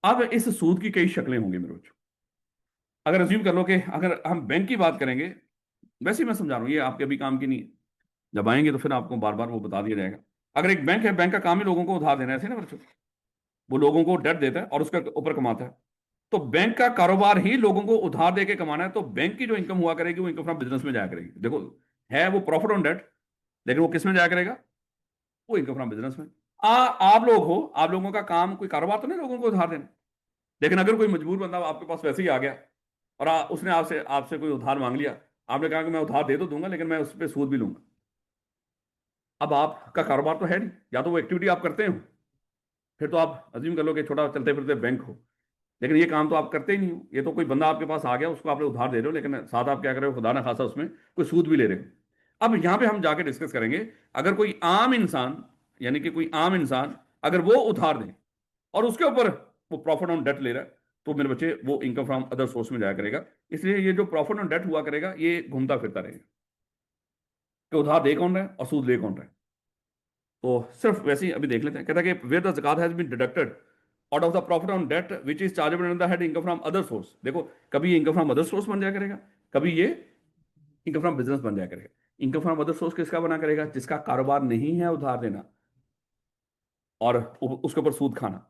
अब इस सूद की कई शक्लें होंगी मेरे बच्चों। अगर अज्यूम कर लो कि अगर हम बैंक की बात करेंगे, वैसे ही मैं समझा रहा हूँ, ये आपके अभी काम की नहीं है, जब आएंगे तो फिर आपको बार बार वो बता दिया जाएगा। अगर एक बैंक है, बैंक का काम ही लोगों को उधार देना है, ऐसे ना बच्चों, वो लोगों को डेट देता है और उसके ऊपर कमाता है। तो बैंक का कारोबार ही लोगों को उधार देके कमाना है, तो बैंक की जो इनकम हुआ करेगी वो इनकम फ्रॉम बिजनेस में जाया करेगी। देखो, है वो प्रॉफिट ऑन डेट, लेकिन वो किस में जाया करेगा? वो इनकम फ्रॉम बिजनेस में। आप लोग हो, आप लोगों का काम कोई कारोबार तो नहीं लोगों को उधार देना। लेकिन अगर कोई मजबूर बंदा आपके पास वैसे ही आ गया और उसने आपसे आपसे कोई उधार मांग लिया, आपने कहा कि मैं उधार दे तो दूंगा लेकिन मैं उस पर सूद भी लूंगा। अब आपका कारोबार तो है नहीं, या तो वो एक्टिविटी आप करते हो, फिर तो आप अज्यूम कर लो कि छोटा चलते फिरते बैंक हो, लेकिन ये काम तो आप करते ही नहीं हो। ये तो कोई बंदा आपके पास आ गया, उसको आपने उधार दे रहे हो, लेकिन साथ आप क्या कर रहे हो, खुदा ना खासा उसमें कोई सूद भी ले रहे हो। अब यहां पे हम जाके डिस्कस करेंगे, अगर कोई आम इंसान, यानी कि कोई आम इंसान अगर वो उधार दे और उसके ऊपर वो प्रॉफिट ऑन डेट ले रहा है, तो मेरे बच्चे वो इनकम फ्रॉम अदर सोर्स में जाया करेगा। इसलिए ये जो प्रॉफिट ऑन डेट हुआ करेगा, ये घूमता फिरता रहेगा कि उधार दे कौन रहा है और सूद ले कौन रहा है। तो सिर्फ वैसे ही अभी देख लेते हैं। कहता है कि where the zakat has been deducted out of the profit on date which is chargeable under the head income from other source. देखो, कभी ये इनकम फ्रॉम अदर सोर्स बन जाया करेगा, कभी ये इनकम फ्रॉम बिजनेस बन जाया करेगा। इनकम फ्रॉम अदर सोर्स किसका बना करेगा? जिसका कारोबार नहीं है उधार देना और उसके ऊपर सूद खाना।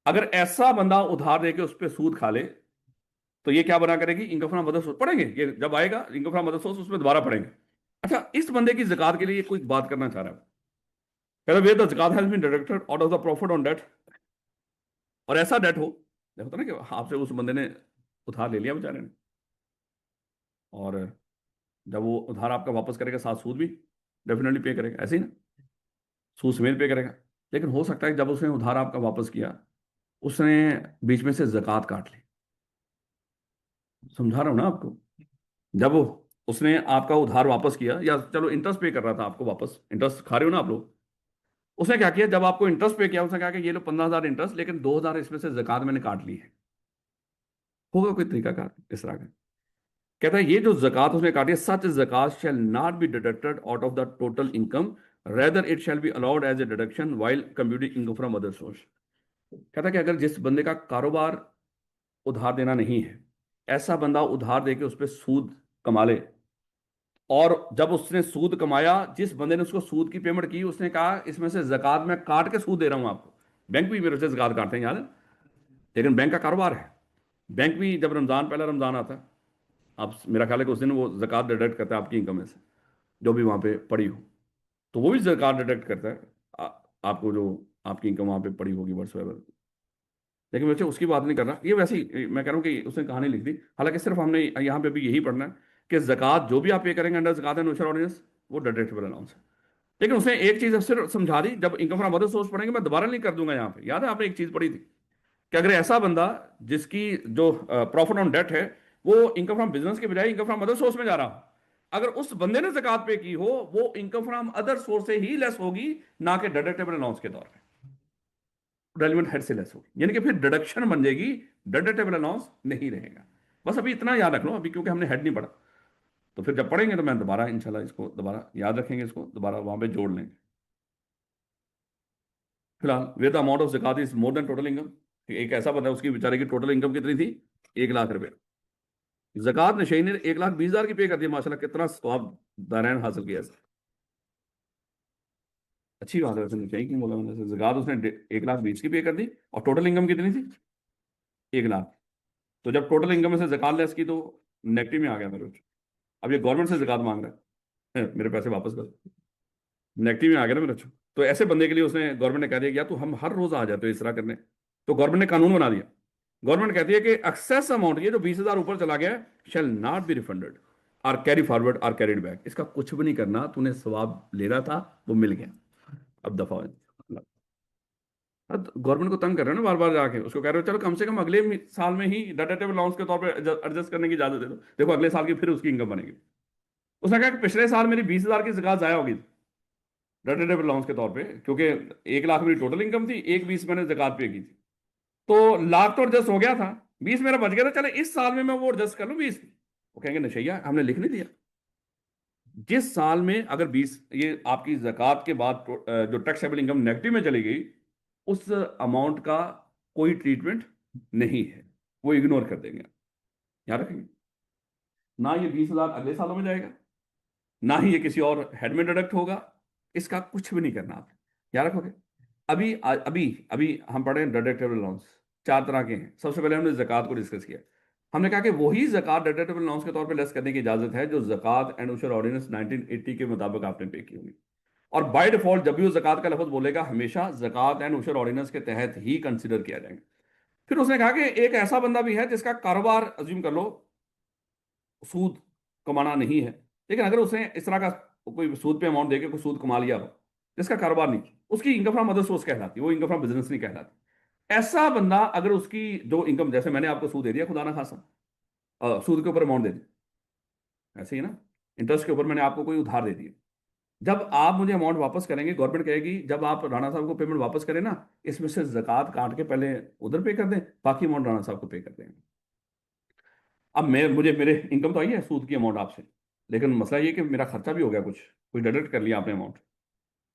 अगर ऐसा बंदा उधार देके उस पर सूद खा ले, तो ये क्या बना करेगी? Income from other source. पढ़ेंगे ये जब आएगा इनकम फ्रॉम अदर सोर्स, उसमें दोबारा पढ़ेंगे। अच्छा, इस बंदे की ज़कात के लिए कोई बात करना चाह रहा है। कहता where the zakat has been deducted out of the profit on date, और ऐसा डेट हो, देखो ना कि आपसे उस बंदे ने उधार ले लिया बेचारे ने, और जब वो उधार आपका वापस करेगा साथ सूद भी डेफिनेटली पे करेगा, ऐसे ही ना, सूद समेत पे करेगा। लेकिन हो सकता है कि जब उसने उधार आपका वापस किया, उसने बीच में से ज़कात काट ली। समझा रहा हूं ना आपको। जब उसने आपका उधार वापस किया, या चलो इंटरेस्ट पे कर रहा था आपको वापस, इंटरेस्ट खा रहे हो ना आप लोग, उसने क्या किया? जब आपको इंटरेस्ट पे किया, उसने कहा कि ये लो 15,000 इंटरेस्ट, लेकिन 2,000 इसमें से ज़कात मैंने काट ली है। होगा कोई तरीका कार इस तरह का? कहता है ये जो ज़कात उसने काटी है, such zakat shall not be deducted out of the total income, rather it shall be allowed as a deduction while computing income from other source. कहता है कि अगर जिस बंदे का कारोबार उधार देना नहीं है, ऐसा बंदा उधार देके उस पर सूद कमा ले, और जब उसने सूद कमाया, जिस बंदे ने उसको सूद की पेमेंट की, उसने कहा इसमें से ज़कात मैं काट के सूद दे रहा हूं आपको। बैंक भी मेरे से ज़कात काटते हैं, याद है, लेकिन बैंक का कारोबार है। बैंक भी जब रमज़ान, पहला रमज़ान आता है, आप मेरा ख्याल है कि उस दिन वो ज़कात डिडक्ट करता है आपकी इनकम में से, जो भी वहाँ पे पड़ी हो, तो वो भी ज़कात डिडक्ट करता है आपको, जो आपकी इनकम वहाँ पे पड़ी होगी वर्सोएवर। लेकिन वैसे उसकी बात नहीं कर रहा, ये वैसे ही मैं कह रहा हूँ कि उसने कहानी लिख दी। हालांकि सिर्फ हमने यहाँ पे भी यही पढ़ना है कि ज़कात जो भी आप पे करेंगे अंडर ज़कात एंड उशर ऑर्डिनेंस, वो डिडक्टेबल अलाउंस है। लेकिन उसने एक चीज़ सिर्फ समझा दी, जब इनकम फ्रॉम अदर सोर्स पढ़ेंगे मैं दोबारा नहीं कर दूंगा। यहाँ पे याद है आपने एक चीज़ पढ़ी थी कि अगर ऐसा बंदा जिसकी जो प्रॉफिट ऑन डेट है वो इनकम फ्रॉम बिजनेस के बजाय इनकम फ्रॉम अदर सोर्स में जा रहा हो, अगर उस बंदे ने ज़कात पे की हो, वो इनकम फ्रॉम अदर सोर्स से ही लेस होगी, ना कि डिडक्टेबल अलाउंस के तौर पे, रेलिवेंट हेड से लेस होगी, यानी कि फिर डिडक्शन बन जाएगी, डिडक्टेबल अलाउंस नहीं रहेगा। बस अभी इतना याद रख लो अभी, क्योंकि हमने हेड नहीं पढ़ा। तो फिर जब पढ़ेंगे तो मैं दोबारा इंशाल्लाह इसको दोबारा याद रखेंगे, इसको दोबारा वहां पे जोड़ लेंगे। फिलहाल where the amount of zakat is more than total income, एक ऐसा बंदा है उसकी बेचारे की टोटल इनकम कितनी थी, 1 लाख रुपए, ज़कात नशई ने 1,20,000 की पे कर दी, माशाल्लाह कितना सवाब दारैन हासिल किया इसने। अच्छी बात है वैसे, नशई की बोला मैंने, ज़कात उसने 1,20,000 की पे कर दी, और टोटल इनकम कितनी थी, 1 लाख। तो जब टोटल इनकम में से ज़कात लेस की तो नेगेटिव में आ गया मेरे। अब ये गवर्नमेंट से ज़कात मांग रहा मेरे पैसे वापस कर, नेगेटिव में आ गया ना मेरा बच्चों। तो ऐसे बंदे के लिए उसने, गवर्नमेंट ने कह दिया कि यार तो हम हर रोज आ जाते हो इस तरह करने, तो गवर्नमेंट ने कानून बना दिया। गवर्नमेंट कहती है कि एक्सेस अमाउंट, ये जो 20,000 ऊपर चला गया है, shall not be refunded or carry forward or carried back, इसका कुछ भी नहीं करना, तूने सवाब ले रहा था वो मिल गया, अब दफा हो जा। अब गवर्नमेंट को तंग कर रहे हो ना बार बार जाके, उसको कह रहे हो चलो कम से कम अगले साल में ही डेटेटिव अलाउंस के तौर पर एडजस्ट करने की इजाजत दे दो, देखो अगले साल की फिर उसकी इनकम बनेगी। उसने कहा कि पिछले साल मेरी 20,000 की ज़कात जाया होगी डेटेटिव अलाउंस के तौर पे, क्योंकि 1 लाख मेरी टोटल इनकम थी, 1,20 मैंने ज़कात पे की थी, तो लाख तो एडजस्ट हो गया था, 20 मेरा बच गया था, चले इस साल में मैं वो एडजस्ट कर लूं 20। वो कहेंगे नशैया हमने लिख नहीं दिया, जिस साल में अगर 20 ये आपकी ज़कात के बाद जो टैक्सेबल इनकम नेगेटिव में चली गई, उस अमाउंट का कोई ट्रीटमेंट नहीं है, वो इग्नोर कर देंगे। याद रखेंगे, ना ये 20,000 अगले सालों में जाएगा, ना ही ये किसी और हेड में डिडक्ट होगा, इसका कुछ भी नहीं करना आप, याद रखोगे। अभी अभी अभी हम पढ़े डिडक्टेबल अलाउंस 4 तरह के हैं। सबसे पहले हमने ज़कात को डिस्कस किया, हमने कहा कि वही ज़कात डिडक्टेबल अलाउंस के तौर पे लेस करने की इजाजत है जो ज़कात एंड उशर ऑर्डिनेंस 1980 के मुताबिक आपने पे की होगी, और बाय डिफॉल्ट जब भी वो ज़कात का लफ्ज बोलेगा हमेशा ज़कात एंड उशर ऑर्डिनेंस के तहत ही कंसिडर किया जाएगा। फिर उसने कहा कि एक ऐसा बंदा भी है जिसका कारोबार अज्यूम कर लो सूद कमाना नहीं है, लेकिन अगर उसने इस तरह का कोई सूद पे अमाउंट देके कोई सूद कमा लिया हो, जिसका कारोबार नहीं, उसकी इनकम फ्रॉम अदर सोर्स कहलाती है, वो इनकम फ्रॉम बिजनेस नहीं कहलाती। ऐसा बंदा अगर उसकी जो इनकम, जैसे मैंने आपको सूद दे दिया खुदा ना खासा, सूद के ऊपर अमाउंट दे दी, ऐसे ही ना, इंटरेस्ट के ऊपर मैंने आपको कोई उधार दे दिया, जब आप मुझे अमाउंट वापस करेंगे, गवर्नमेंट कहेगी जब आप राणा साहब को पेमेंट वापस करें ना, इसमें से जक़ात काट के पहले उधर पे कर दें, बाकी अमाउंट राणा साहब को पे कर देंगे। अब मैं मुझे मेरे इनकम तो आई है सूद की अमाउंट आपसे, लेकिन मसला ये कि मेरा खर्चा भी हो गया, कुछ डिडक्ट कर लिया आपने अमाउंट,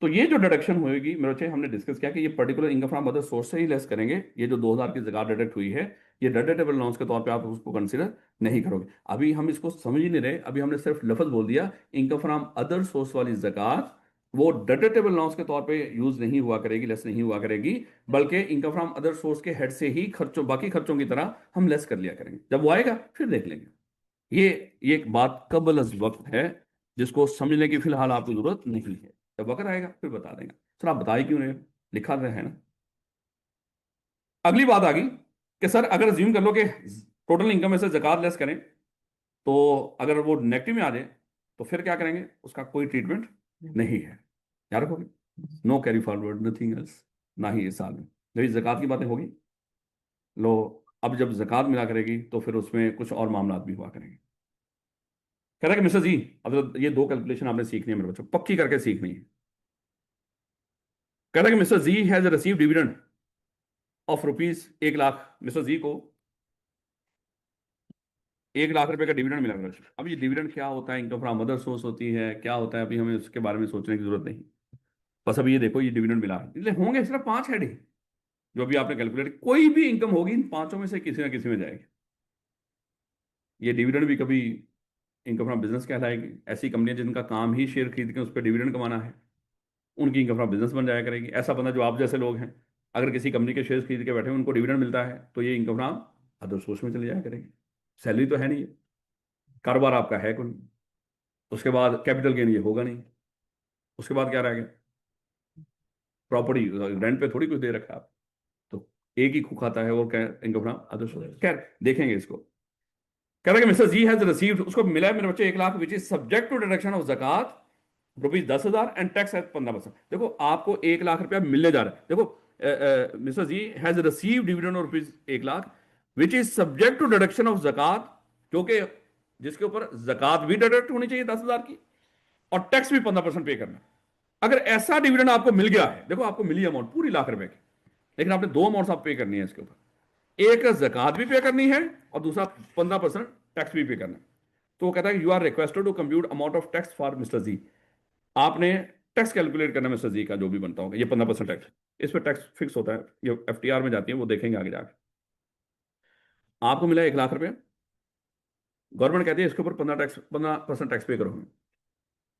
तो ये जो डिडक्शन होगी मेरे बच्चे, हमने डिस्कस किया कि ये particular income from other source से ही लेस करेंगे। ये जो 2,000 की ज़कात डिडक्ट हुई है, ये डिडक्टेबल अलाउंस के तौर पे आप उसको कंसीडर नहीं करोगे। अभी हम इसको समझ ही नहीं रहे, अभी हमने सिर्फ लफ्ज बोल दिया इनकम फ्रॉम अदर सोर्स वाली ज़कात, वो डिडक्टेबल अलाउंस के तौर पे यूज नहीं हुआ करेगी, लेस नहीं हुआ करेगी, बल्कि इनकम फ्रॉम अदर सोर्स के हेड से ही खर्चों, बाकी खर्चों की तरह हम लेस कर लिया करेंगे। जब वो आएगा फिर देख लेंगे। ये ये एक बात कबल अज वक्त है, जिसको समझने की फिलहाल आपको जरूरत नहीं है, जब वक्त आएगा फिर बता देंगे। सर आप बताए क्यों नहीं, लिखा तो है ना। अगली बात आ गई कि सर अगर ज्यूम कर लो कि टोटल इनकम में से जक़ात लेस करें, तो अगर वो नेगेटिव में आ जाए तो फिर क्या करेंगे, उसका कोई ट्रीटमेंट नहीं है, याद रखोगे, no carry forward nothing else, ना ही इस साल में जब जक़ात की बातें होगी। लो, अब जब जक़ात मिला करेगी तो फिर उसमें कुछ और मामला भी हुआ करेंगे। कह रहा है कि मिस्टर जी, अब तो ये 2 कैलकुलेशन आपने सीखनी है मेरे बच्चों, पक्की करके सीखनी है। कह रहा है कि mister G has receive dividend of rupees 1 lakh, mister G को 1 लाख रुपए का डिविडेंड मिला मेरे बच्चों। अब ये डिविडेंड क्या होता है, इनकम फ्रॉम अदर सोर्स होती है, क्या होता है, अभी हमें उसके बारे में सोचने की जरूरत नहीं। बस अभी ये देखो ये डिविडेंड मिला है, इसलिए होंगे सिर्फ 5 हेड ही जो अभी आपने कैलकुलेट, कोई भी इनकम होगी इन पांचों में से किसी ना किसी में जाएगी। ये डिविडेंड भी कभी इनकम फ्रॉम बिजनेस कहलाएगी, ऐसी कंपनियां जिनका काम ही शेयर खरीद के उस पर डिविडेंड कमाना है, उनकी इनकम फ्रॉम बिजनेस बन जाया करेगी। ऐसा बंदा जो आप जैसे लोग हैं, अगर किसी कंपनी के शेयर खरीद के बैठे हैं उनको डिविडेंड मिलता है, तो ये इनकम फ्रॉम अदर सोर्स में चली जाया करेगी। सैलरी तो है नहीं, कारोबार आपका है कोई, उसके बाद कैपिटल गेन ये होगा नहीं, उसके बाद क्या रह गया, प्रॉपर्टी रेंट पे थोड़ी कुछ दे रखा है आप, तो एक ही खुख आता है, और क्या इनकम फ्रॉम अदर सोर्स। खैर देखेंगे इसको। कह रहा है कि मिस्टर जी हैज रिसीव्ड, उसको मिला है मेरे बच्चे 1 lakh, which is subject to deduction of zakat rupees 10,000 and tax है 15%। देखो आपको 1 लाख रुपया मिलने जा रहा है, देखो mister G has receive dividend of rupees 1 lakh which is subject to deduction of zakat, क्योंकि जिसके ऊपर जक़ात भी डिडक्ट होनी चाहिए 10,000 की, और टैक्स भी 15% पे करना। अगर ऐसा डिविडेंड आपको मिल गया है, देखो आपको मिली अमाउंट पूरी लाख रुपए की, लेकिन आपने 2 अमाउंट आप पे करनी है इसके ऊपर, एक जक़ात भी पे करनी है और दूसरा 15% टैक्स भी पे करना है। तो वो कहता है you are requested to compute amount of tax for mister G. आपने टैक्स कैलकुलेट करना है मिस्टर जी का, जो भी बनता होगा, ये 15% टैक्स, इस पर टैक्स फिक्स होता है, ये एफटीआर में जाती है, वो देखेंगे आगे जाके। आपको मिला 1 लाख रुपए, गवर्नमेंट कहती है इसके ऊपर 15% टैक्स पे करोगे,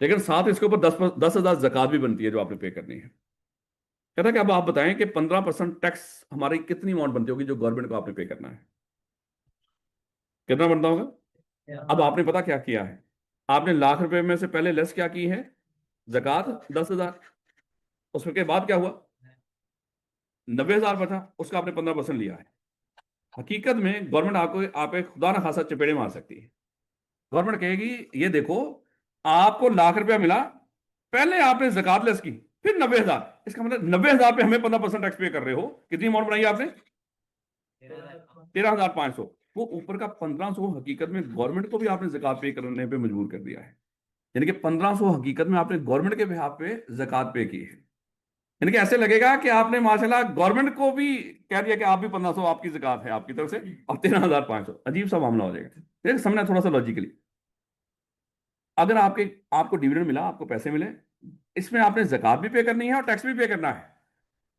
लेकिन साथ इसके ऊपर 10,000 जकात भी बनती है जो आपने पे करनी है। कहता है कि अब आप बताएं कि 15% टैक्स हमारी कितनी अमाउंट बनती होगी जो गवर्नमेंट को आपने पे करना है, कितना बनता होगा। अब आपने पता क्या किया है, आपने लाख रुपए में से पहले लेस क्या की है, जकात 10,000, उसके बाद क्या हुआ, 90,000 बचा, उसका आपने 15% लिया है। हकीकत में गवर्नमेंट आपको आप एक खुदा ना खासा चपेड़े मार सकती है। गवर्नमेंट कहेगी ये देखो, आपको लाख रुपया मिला, पहले आपने जकात लेस की, फिर 90,000, इसका मतलब 90,000 पे हमें 15% टैक्स पे कर रहे हो। कितनी अमाउंट बनाई आपने, 13,500। वो ऊपर का 1,500 हकीकत में गवर्नमेंट को भी आपने जकात पे करने पे मजबूर कर दिया है। यानी कि 1,500 हकीकत में आपने गवर्नमेंट के बिहाफ पे जकात पे की है। यानी कि ऐसे लगेगा कि आपने माशाल्लाह गवर्नमेंट को भी कह दिया कि आप भी 1,500 आपकी जकात है आपकी तरफ से, और 13,500, अजीब सा मामला हो जाएगा। देखिए समझना थोड़ा सा लॉजिकली, अगर आपको डिविडेंड मिला, आपको पैसे मिले, इसमें आपने जकात भी पे करनी है और टैक्स भी पे करना है।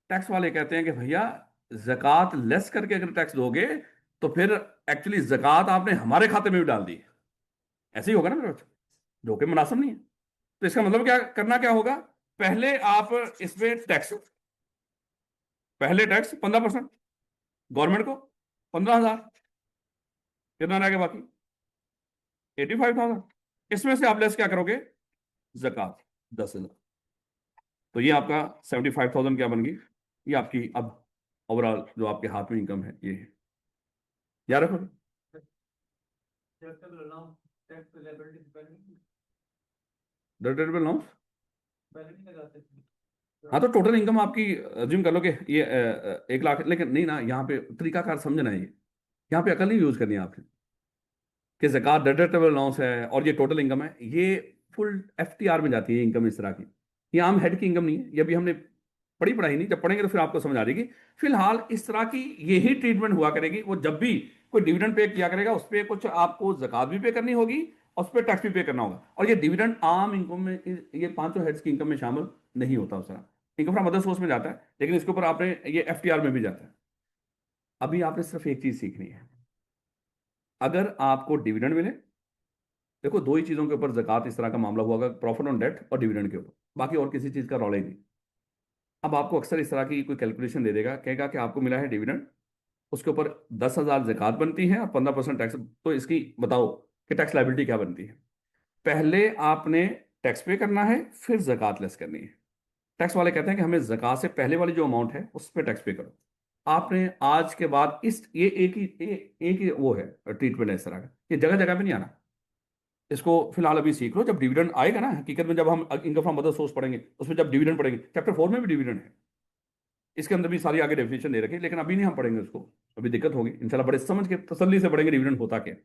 टैक्स वाले कहते हैं कि भैया जकात लेस करके अगर टैक्स दोगे तो फिर एक्चुअली जकात आपने हमारे खाते में भी डाल दी है। ऐसे ही होगा ना मेरे बच्चे, जो कि मुनासिब नहीं है। तो इसका मतलब क्या करना क्या होगा, पहले आप इसमें टैक्स, पहले टैक्स 15% गवर्नमेंट को, 15,000, कितना रह गया बाकी, 85,000। इसमें से आप लेस क्या करोगे, जकात 10,000। तो ये आपका 75,000 क्या बन गई, ये आपकी अब ओवरऑल जो आपके हाथ में इनकम है ये है। याद रखो, डिडक्टेबल अलाउंस, हाँ तो टोटल इनकम आपकी अज्यूम कर लो कि ये 1 लाख, लेकिन नहीं ना, यहाँ पे तरीकाकार समझना है, ये यहाँ पे अकल नहीं यूज करनी है आपने, कि ज़कात डिडक्टेबल अलाउंस है और ये टोटल इनकम है, ये फुल एफटीआर में जाती है इनकम इस तरह की। ये आम हेड की इनकम नहीं है, ये अभी हमने पढ़ी पढ़ाई नहीं, जब पढ़ेंगे तो फिर आपको समझ आ जाएगी। फिलहाल इस तरह की यही ट्रीटमेंट हुआ करेगी, वो जब भी कोई डिविडेंड पे किया करेगा उस पर कुछ आपको ज़कात भी पे करनी होगी और उस पर टैक्स भी पे करना होगा। और ये डिविडेंड आम इनकम में, ये पांचों हेड्स की इनकम में शामिल नहीं होता उस तरह, इनकम फ्रॉम अदर सोर्स में जाता है, लेकिन इसके ऊपर आपने ये एफटीआर में भी जाता है। अभी आपने सिर्फ एक चीज सीखनी है, अगर आपको डिविडेंड मिले, देखो दो ही चीजों के ऊपर जकात इस तरह का मामला हुआ, प्रॉफिट ऑन डेट और डिविडेंड के ऊपर, बाकी और किसी चीज का रौला ही नहीं। अब आपको अक्सर इस तरह की कोई कैलकुलेशन दे देगा, कहेगा कि आपको मिला है डिविडेंड, उसके ऊपर 10,000 जकात बनती है और 15% टैक्स, तो इसकी बताओ कि टैक्स लाइबिलिटी क्या बनती है। पहले आपने टैक्स पे करना है, फिर जकात लेस करनी है। टैक्स वाले कहते हैं कि हमें जकात से पहले वाली जो अमाउंट है उस पर टैक्स पे करो। आपने आज के बाद इस ये एक ही वो है ट्रीटमेंट है इस तरह का, ये जगह जगह पे नहीं आना। इसको फिलहाल अभी सीख लो, जब डिविडेंड आएगा ना, हकीकत में जब हम इनकम फ्रॉम अदर सोर्स पढ़ेंगे उसमें जब डिविडेंड पढ़ेंगे, चैप्टर 4 में भी डिविडेंड है, इसके अंदर भी सारी आगे डेफिनेशन दे रखी है, लेकिन अभी नहीं हम पढ़ेंगे उसको, अभी दिक्कत होगी। इंशाल्लाह बड़े समझ के तसल्ली से पढ़ेंगे डिविडेंड होता क्या है।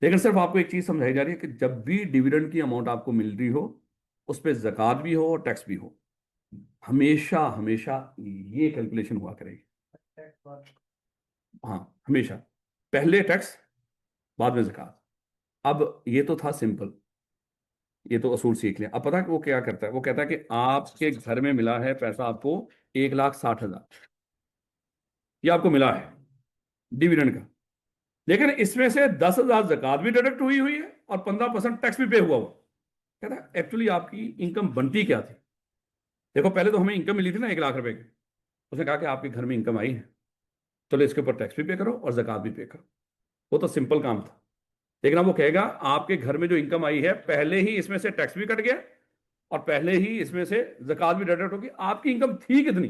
लेकिन सिर्फ आपको एक चीज समझाई जा रही है कि जब भी डिविडेंड की अमाउंट आपको मिल रही हो उस पर जकात भी हो और टैक्स भी हो, हमेशा हमेशा ये कैलकुलेशन हुआ करेगी। हाँ हमेशा, पहले टैक्स बाद में जकात। अब ये तो था सिंपल, ये तो असूल सीख लिया। अब पता है वो क्या करता है, वो कहता है कि आपके घर में मिला है पैसा आपको 1,60,000, ये आपको मिला है डिविडेंड का, लेकिन इसमें से 10,000 जकात भी डिडक्ट हुई हुई है और 15% टैक्स भी पे हुआ हुआ। कहता है एक्चुअली आपकी इनकम बनती क्या थी। देखो पहले तो हमें इनकम मिली थी ना 1 लाख रुपए की, उसने कहा कि आपके घर में इनकम आई है, चलो इसके ऊपर टैक्स भी पे करो और जकात भी पे करो। वो तो सिंपल काम था। लेकिन अब वो कहेगा आपके घर में जो इनकम आई है पहले ही इसमें से टैक्स भी कट गया और पहले ही इसमें से जकात भी डिडक्ट होगी, आपकी इनकम थी कितनी।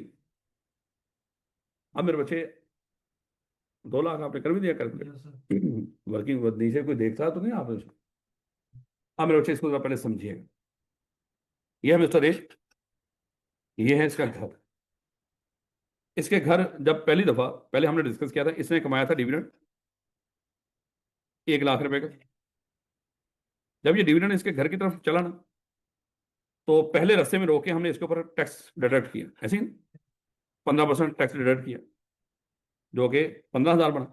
अब मेरे बच्चे 2 लाख आपने कर भी दिया कैलकुलेट, वर्किंग नीचे कोई देखता तो नहीं आप उसको। अब मेरे बच्चे इसको जरा पहले समझिएगा, यह है मिस्टर एश, ये है इसका घर। इसके घर जब पहली दफा पहले हमने डिस्कस किया था, इसने कमाया था डिविडेंड 1 लाख रुपए का। जब ये डिविडेंड इसके घर की तरफ चला ना, तो पहले रास्ते में रोके हमने इसके ऊपर टैक्स डिडक्ट किया, ऐसे ही 15% टैक्स डिडक्ट किया, जो कि 15,000 बना।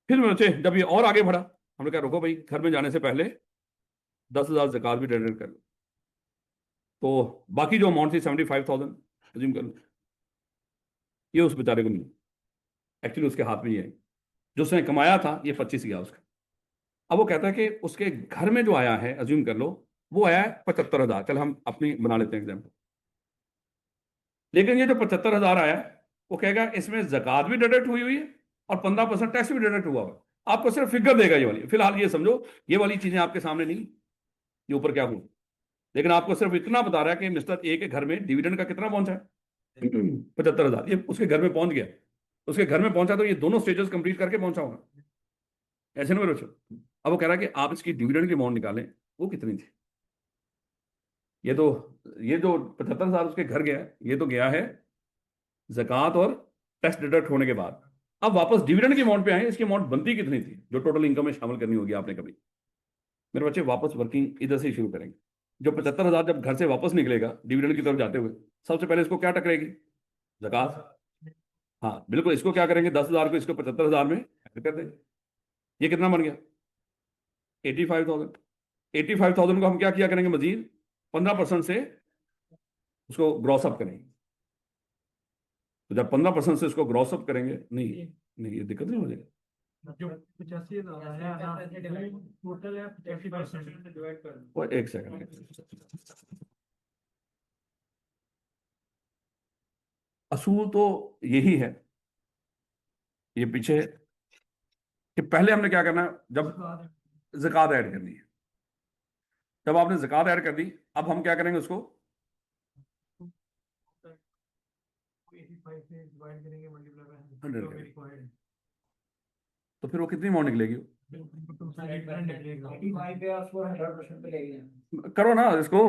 फिर बच्चे जब ये और आगे बढ़ा हमने कहा रुको भाई, घर में जाने से पहले 10,000 ज़कात भी डेबिट कर लो। तो बाकी जो अमाउंट थी 75,000 अज्यूम कर लो, ये उस बेचारे को नहीं, एक्चुअली उसके हाथ में ही आई। जो उसने कमाया था ये 25 गया उसका। अब वो कहता है कि उसके घर में जो आया है, अज्यूम कर लो, वो आया है 75,000। चल हम अपनी बना लेते हैं एग्जाम्पल। लेकिन ये जो 75,000 आया है, वो कहेगा इसमें जक़ात भी डिडक्ट हुई हुई है और 15% टैक्स भी डिडक्ट हुआ हुआ है। आपको सिर्फ फिगर देगा ये वाली। फिलहाल ये समझो ये वाली चीजें आपके सामने नहीं, ये ऊपर क्या हुआ, लेकिन आपको सिर्फ इतना बता रहा है कि मिस्टर ए के घर में डिविडेंड का कितना पहुंचा है, 75,000। ये उसके घर में पहुंच गया, उसके घर में पहुंचा तो ये दोनों स्टेजेस कंप्लीट करके पहुंचा होगा, ऐसे ना मेरे बच्चों। अब वो कह रहा है कि आप इसकी डिविडेंड की अमाउंट निकालें, वो कितनी थी। ये तो, ये जो 75,000 उसके घर गया है, ये तो गया है जक़ात और टैक्स डिडक्ट होने के बाद। अब वापस डिविडेंड की अमाउंट पे आए, इसकी अमाउंट बनती कितनी थी जो टोटल इनकम में शामिल करनी होगी आपने कभी। मेरे बच्चे वापस वर्किंग इधर से ही शुरू करेंगे। जो 75,000 जब घर से वापस निकलेगा डिविडेंड की तरफ जाते हुए, सबसे पहले इसको क्या टकरेगी, जक़ात। हाँ बिल्कुल, इसको क्या करेंगे, 10,000 को इसको 75,000 में ऐड कर देंगे। ये कितना बन गया, 85,000। 85,000 को हम क्या किया करेंगे, मजीद 15% से उसको ग्रॉस अप करेंगे। तो जब 15% से इसको ग्रॉस अप करेंगे, नहीं नहीं ये दिक्कत नहीं हो जाएगी। जो 85,000 है, हाँ, टोटल है 85% डिवाइड कर दो। वो एक सेकंड, असूल तो यही है, ये पीछे कि पहले हमने क्या करना है, जब ज़कात ऐड करनी है, जब आपने ज़कात ऐड कर दी, अब हम क्या करेंगे उसको 85 से डिवाइड करेंगे, मल्टीप्लाई बाय 100 100 करेंगे। रिक्वायर्ड। तो फिर वो कितनी अमाउंट निकलेगी, करो ना इसको,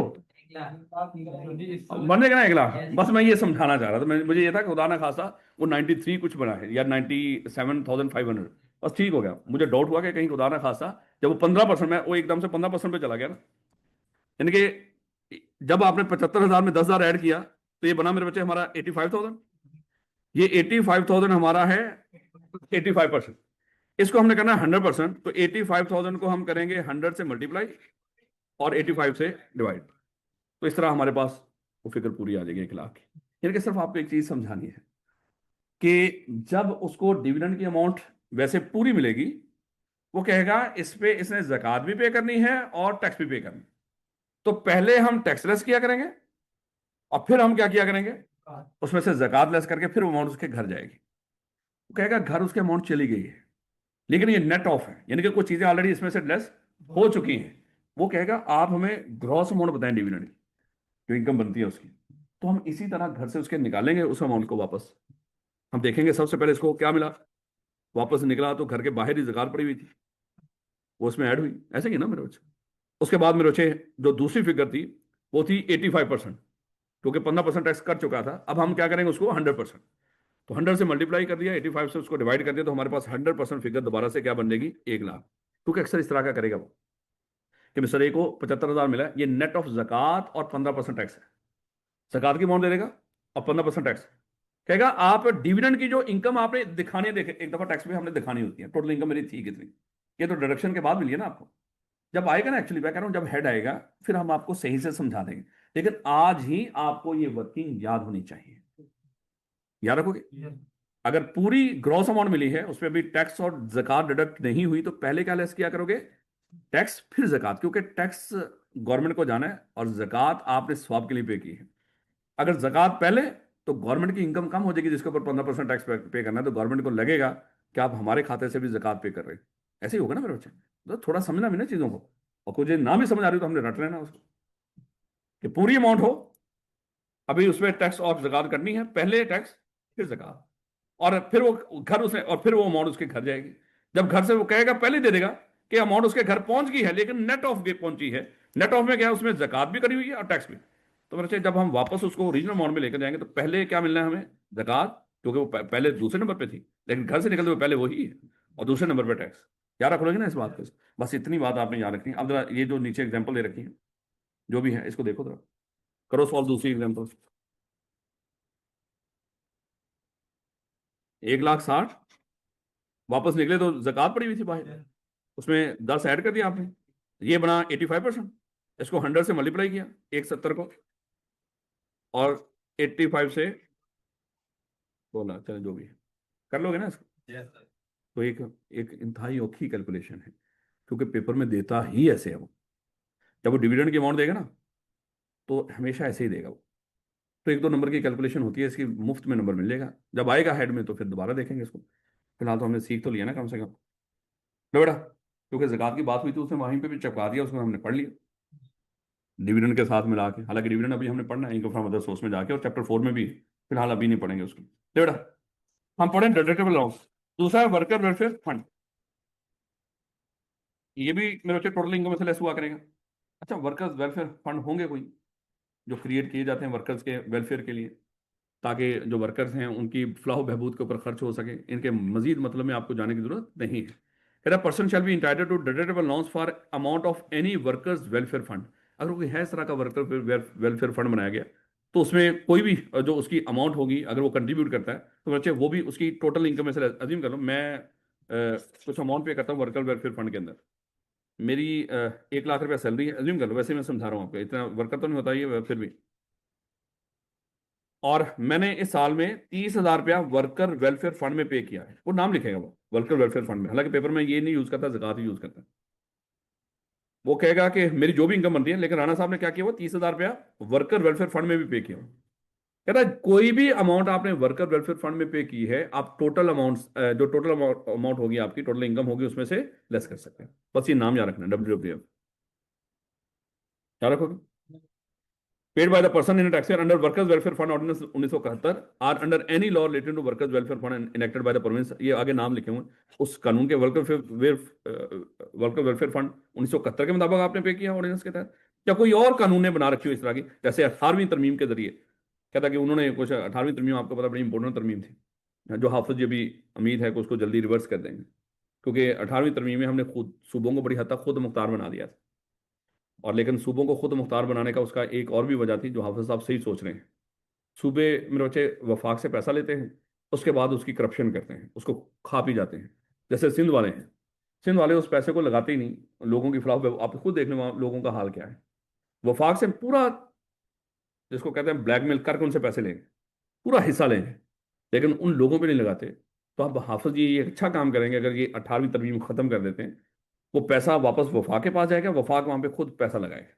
बनेगा ना 1 लाख। बस मैं ये समझाना चाह रहा था, मुझे ये था कि खुदा ना खासा वो 93 कुछ बना है या 97,500, बस ठीक हो गया। मुझे डाउट हुआ कि कहीं खुदा ना खासा जब वो 15% में वो एकदम से 15% पे चला गया ना, यानी कि जब आपने 75,000 में 10,000 ऐड किया तो ये बना मेरे बच्चे हमारा 85,000। ये 85,000 हमारा है 85%। इसको हमने करना है 100%। तो 85,000 को हम करेंगे 100 से मल्टीप्लाई और 85 से डिवाइड। तो इस तरह हमारे पास वो फिगर पूरी आ जाएगी 1 लाख की। यानी कि सिर्फ आपको एक चीज समझानी है कि जब उसको डिविडेंड की अमाउंट वैसे पूरी मिलेगी, वो कहेगा इस पे इसने ज़कात भी पे करनी है और टैक्स भी पे करनी है। तो पहले हम टैक्स लेस किया करेंगे और फिर हम क्या किया करेंगे, उसमें से ज़कात लेस करके फिर वो अमाउंट उसके घर जाएगी। वो कहेगा घर उसके अमाउंट चली गई है, लेकिन ये नेट ऑफ है, यानी कि कुछ चीजें ऑलरेडी इसमें से लेस हो चुकी हैं। वो कहेगा आप हमें ग्रॉस अमाउंट बताएं डिविडेंड की, जो इनकम बनती है उसकी। तो हम इसी तरह घर से उसके निकालेंगे उस अमाउंट को वापस। हम देखेंगे सबसे पहले इसको क्या मिला, वापस निकला तो घर के बाहर ही ज़कात पड़ी हुई थी, वो उसमें ऐड हुई, ऐसे ही ना मेरे बच्चे। उसके बाद मेरे बच्चे जो दूसरी फिगर थी वो थी 85%, क्योंकि 15% टैक्स कर चुका था। अब हम क्या करेंगे उसको 100%। तो 100 से मल्टीप्लाई कर दिया, 85 से उसको डिवाइड कर दिया, तो हमारे पास 100% फिगर दोबारा से क्या बन जाएगी, 1 लाख। क्योंकि अक्सर इस तरह का करेगा वो कि मिस्टर ए को 75,000 मिला है, ये नेट ऑफ जक़ात और 15% टैक्स है। जक़ात की अमाउंट दे देगा और 15% टैक्स। कहेगा आप डिविडेंड की जो इनकम आपने दिखानी है, देखे एक दफा टैक्स में हमने दिखानी होती है, टोटल इनकम मेरी थी कितनी, ये तो डिडक्शन के बाद मिली है ना आपको। जब आएगा ना, एक्चुअली मैं कह रहा हूं जब हेड आएगा फिर हम आपको सही से समझा देंगे, लेकिन आज ही आपको ये वर्किंग याद होनी चाहिए। याद रखोगे, अगर पूरी ग्रॉस अमाउंट मिली है उसमें भी टैक्स और जक़ात डिडक्ट नहीं हुई, तो पहले क्या लेस किया करोगे, टैक्स फिर जक़ात, क्योंकि टैक्स गवर्नमेंट को जाना है और जक़ात आपने स्वाब के लिए पे की है। अगर जक़ात पहले, तो गवर्नमेंट की इनकम कम हो जाएगी, जिसके ऊपर 15% टैक्स पे करना है, तो गवर्नमेंट को लगेगा कि आप हमारे खाते से भी जक़ात पे कर रहे हैं। ऐसे ही होगा ना मेरे बच्चे। तो थोड़ा समझना भी ना चीज़ों को, और कुछ ना भी समझ आ रही तो हमने रट लेना उसको कि पूरी अमाउंट हो, अभी उसमें टैक्स और जक़ात करनी है, पहले टैक्स फिर जक़ात, और फिर वो घर उसे, और फिर वो अमाउंट उसके घर जाएगी। जब घर से वो कहेगा पहले दे देगा कि अमाउंट उसके घर पहुंच गई है, लेकिन नेट ऑफ पहुंची है। नेट ऑफ में क्या है, उसमें जक़ात भी करी हुई है और टैक्स भी। तो मेरे जब हम वापस उसको ओरिजिनल अमाउंट में लेकर जाएंगे, तो पहले क्या मिलना है हमें, जक़ात, क्योंकि वो पहले दूसरे नंबर पे थी, लेकिन घर से निकलते हुए पहले वही है, और दूसरे नंबर पे टैक्स। याद रख लोगे ना इस बात को। बस इतनी बात आपने याद रखनी है। अब जरा ये जो नीचे एग्जाम्पल दे रखी है जो भी है, इसको देखो जरा, करो सॉल्व दूसरी एग्जाम्पल। 1,60,000 वापस निकले तो जक़ात पड़ी हुई थी बाहर, उसमें 10 ऐड कर दिया आपने, ये बना 85%, इसको 100 से मल्टीप्लाई किया 170 को, और 85 से बोला, चलो जो भी है कर लोगे ना इसको। तो एक एक इंतहाई औखी कैलकुलेशन है, क्योंकि पेपर में देता ही ऐसे है वो। जब वो डिविडेंड की अमाउंट देगा ना तो हमेशा ऐसे ही देगा वो। तो एक दो नंबर की कैलकुलेशन होती है इसकी, मुफ्त में नंबर मिल जाएगा, जब आएगा हेड में तो फिर दोबारा देखेंगे इसको। फिलहाल तो हमने सीख तो लिया ना कम से कम। लो बेटा, क्योंकि ज़कात की बात हुई तो उसने वहीं पे भी चिपका दिया, उसमें हमने पढ़ लिया डिविडेंड के साथ मिला के। हालांकि डिविडेंड अभी हमने पढ़ना है इनकम फ्रॉम अदर सोर्स में जाके, और चैप्टर 4 में भी, फिलहाल अभी नहीं पढ़ेंगे उसको। लो बेटा, हम पढ़ें डिडक्टिबल लॉस। दूसरा है वर्कर वेलफेयर फंड। ये भी मेरे बच्चे टोटल इनकम में से लेस हुआ करेगा। अच्छा, वर्कर्स वेलफेयर फंड होंगे कोई जो क्रिएट किए जाते हैं वर्कर्स के वेलफेयर के लिए, ताकि जो वर्कर्स हैं उनकी फलाह बहबूद के ऊपर खर्च हो सके। इनके मजीद मतलब में आपको जाने की जरूरत नहीं है। कह रहा person shall be entitled to deductible loans for amount of any workers welfare fund. अगर कोई है इस तरह का वर्कर वेलफेयर फंड बनाया गया, तो उसमें कोई भी जो उसकी अमाउंट होगी, अगर वो कंट्रीब्यूट करता है, तो बच्चे वो भी उसकी टोटल इनकम में से, अज्यूम कर लो मैं कुछ अमाउंट पे करता हूँ वर्कर वेलफेयर फंड के अंदर, मेरी 1 लाख रुपया सैलरी है, अज्यूम कर लो, वैसे मैं समझा रहा हूँ आपको, इतना वर्कर तो नहीं होता ये फिर भी। और मैंने इस साल में 30,000 रुपया वर्कर वेलफेयर फंड में पे किया है, वो नाम लिखेगा वो वर्कर वेलफेयर फंड में। हालांकि पेपर में ये नहीं यूज करता, ज़कात ही यूज करता है। वो कहेगा कि मेरी जो भी इनकम बनती है, लेकिन राणा साहब ने क्या किया, वो 30,000 रुपया वर्कर वेलफेयर फंड में भी पे किया। कहता है कोई भी अमाउंट आपने वर्कर वेलफेयर फंड में पे की है, आप टोटल अमाउंट, जो टोटल अमाउंट होगी आपकी, टोटल इनकम होगी, उसमें से लेस कर सकते हैं। बस ये नाम याद रखना, WWF याद रखोगे। Paid by the person in tax under workers welfare fund ordinance 1971 or under any law related to workers welfare fund enacted by the province. ये आगे नाम लिखे हुए उस कानून के, वर्कर वेलफेयर फंड 1971 के मुताबिक आपने पे किया ऑर्डिनेंस के तहत, या कोई और कानून ने बना रखी हो इस तरह की, जैसे 18वीं तरमीम के जरिए। कहता कि उन्होंने कुछ 18वीं तरमीम, आपको पता, बड़ी इंपॉर्टेंट तरमीम थी, जो हाफिज ये भी उम्मीद है कि उसको जल्दी रिवर्स कर देंगे, क्योंकि 18वीं तरमीम में हमने खुद सूबों को बड़ी हद तक खुद मुख्तार बना दिया था। और लेकिन सूबों को खुद मुख्तार बनाने का उसका एक और भी वजह थी, जो हाफिज साहब सही सोच रहे हैं। सूबे मेरे बच्चे वफाक से पैसा लेते हैं, उसके बाद उसकी करप्शन करते हैं, उसको खा पी जाते हैं। जैसे सिंध वाले हैं, सिंध वाले उस पैसे को लगाते ही नहीं, लोगों की फलाह, आप खुद देख लें वहाँ लोगों का हाल क्या है। वफाक से पूरा, जिसको कहते हैं ब्लैकमेल करके उनसे पैसे लेंगे, पूरा हिस्सा लेंगे, लेकिन उन लोगों पे नहीं लगाते। तो अब हाफिज ये अच्छा काम करेंगे, अगर ये 18वीं तरमीम खत्म कर देते हैं, वो पैसा वापस वफाक के पास जाएगा, वफाक वहां पे खुद पैसा लगाएगा।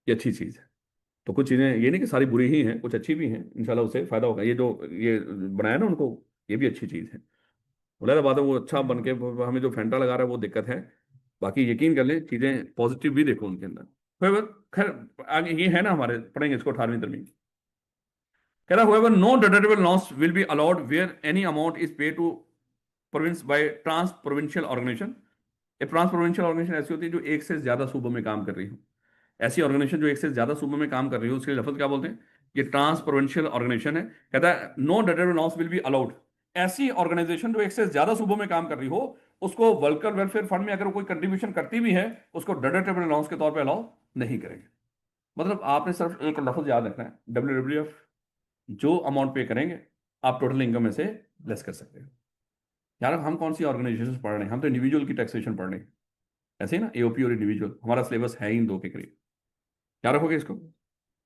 ये अच्छी चीज़ है। तो कुछ चीज़ें ये नहीं कि सारी बुरी ही हैं, कुछ अच्छी भी हैं, इंशाल्लाह उससे फायदा होगा। ये जो ये बनाया ना उनको, ये भी अच्छी चीज़ है। बोला बात है, वो अच्छा बन के हमें जो फेंटा लगा रहा है वो दिक्कत है। बाकी यकीन कर ले, चीज़ें पॉजिटिव भी देखो उनके अंदर। खैर खैर, आगे ये है ना, हमारे पढ़ेंगे इसको 18वीं तरमीम। कह रहा however no deductible loss will be allowed where any amount is pay to province by trans provincial organization. ये ट्रांस प्रोविंशियल ऑर्गेनाइजेशन ऐसी होती है जो एक से ज्यादा सूबों में काम कर रही हो। ऐसी ऑर्गेनाइजेशन जो एक से ज्यादा सूबों में काम कर रही हो, उसके लफ्ज क्या बोलते हैं, ये ट्रांस प्रोविंशियल ऑर्गेनाइजेशन है। कहता है no deductible loss will be allowed. ऐसी ऑर्गेनाइजेशन जो एक से ज्यादा सूबों में काम कर रही हो, उसको वर्कर वेलफेयर फंड में अगर कोई कंट्रीब्यूशन करती भी है, उसको डिडक्टेबल लॉस के तौर पर अलाउ नहीं करेंगे। मतलब आपने सिर्फ एक लफ्ज याद रखना है, WWF, जो अमाउंट पे करेंगे आप टोटल इनकम में से लेस कर सकते हो। यार हम कौन सी ऑर्गेनाइजेशन पढ़ रहे हैं, हम तो इंडिविजुअल की टैक्सेशन पढ़ रहे हैं, ऐसे ही ना, AOP और इंडिविजुअल, हमारा सिलेबस है ही इन दो के करीब। क्या रखोगे इसको,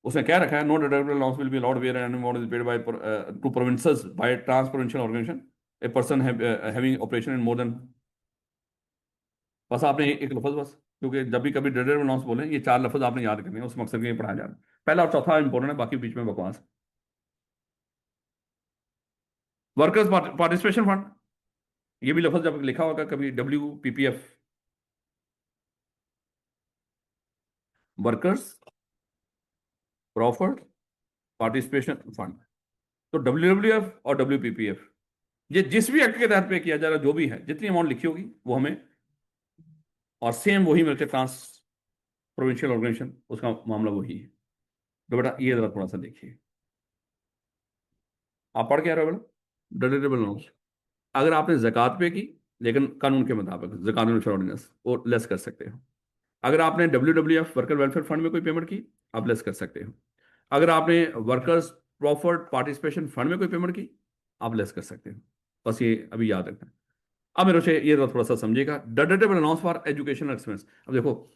उसने क्या रखा है, no deductible loss will be allowed where an amount is paid by to provinces by trans provincial organization a person having operation in more than. बस आपने एक लफ्ज, बस क्योंकि जब भी कभी डिडक्टेबल लॉस बोले, ये 4 लफ्ज आपने याद करने हैं, उस मकसद के लिए पढ़ाया जा रहा है। पहला और चौथा इंपॉर्टेंट है, बाकी बीच में बकवास। वर्कर्स पार्टिसिपेशन फंड, ये भी लफ्ज जब लिखा होगा कभी, WPPF, workers profit participation fund. तो WWF और WPPF, ये जिस भी एक्ट के तहत पे किया जा रहा है, जो भी है, जितनी अमाउंट लिखी होगी वो हमें, और सेम वही मिलते ट्रांस प्रोविंशियल ऑर्गेनाइजेशन, उसका मामला वही है। तो बेटा ये जरा थोड़ा सा देखिए, आप पढ़ के आ रहे हो बेटा, डिडक्टेबल लॉस। अगर आपने जक़ात पे की, लेकिन कानून के मुताबिक जक़ात ऑर्डिनेंस, वो लेस कर सकते हो। अगर आपने WWF वर्कर वेलफेयर फंड में कोई पेमेंट की, आप लेस कर सकते हो। अगर आपने वर्कर्स प्रॉफिट पार्टिसिपेशन फंड में कोई पेमेंट की, आप लेस कर सकते हो। बस ये अभी याद रखना। अब मेरे से ये थोड़ा सा समझिएगा, deductible allowance for education expense. अब देखो,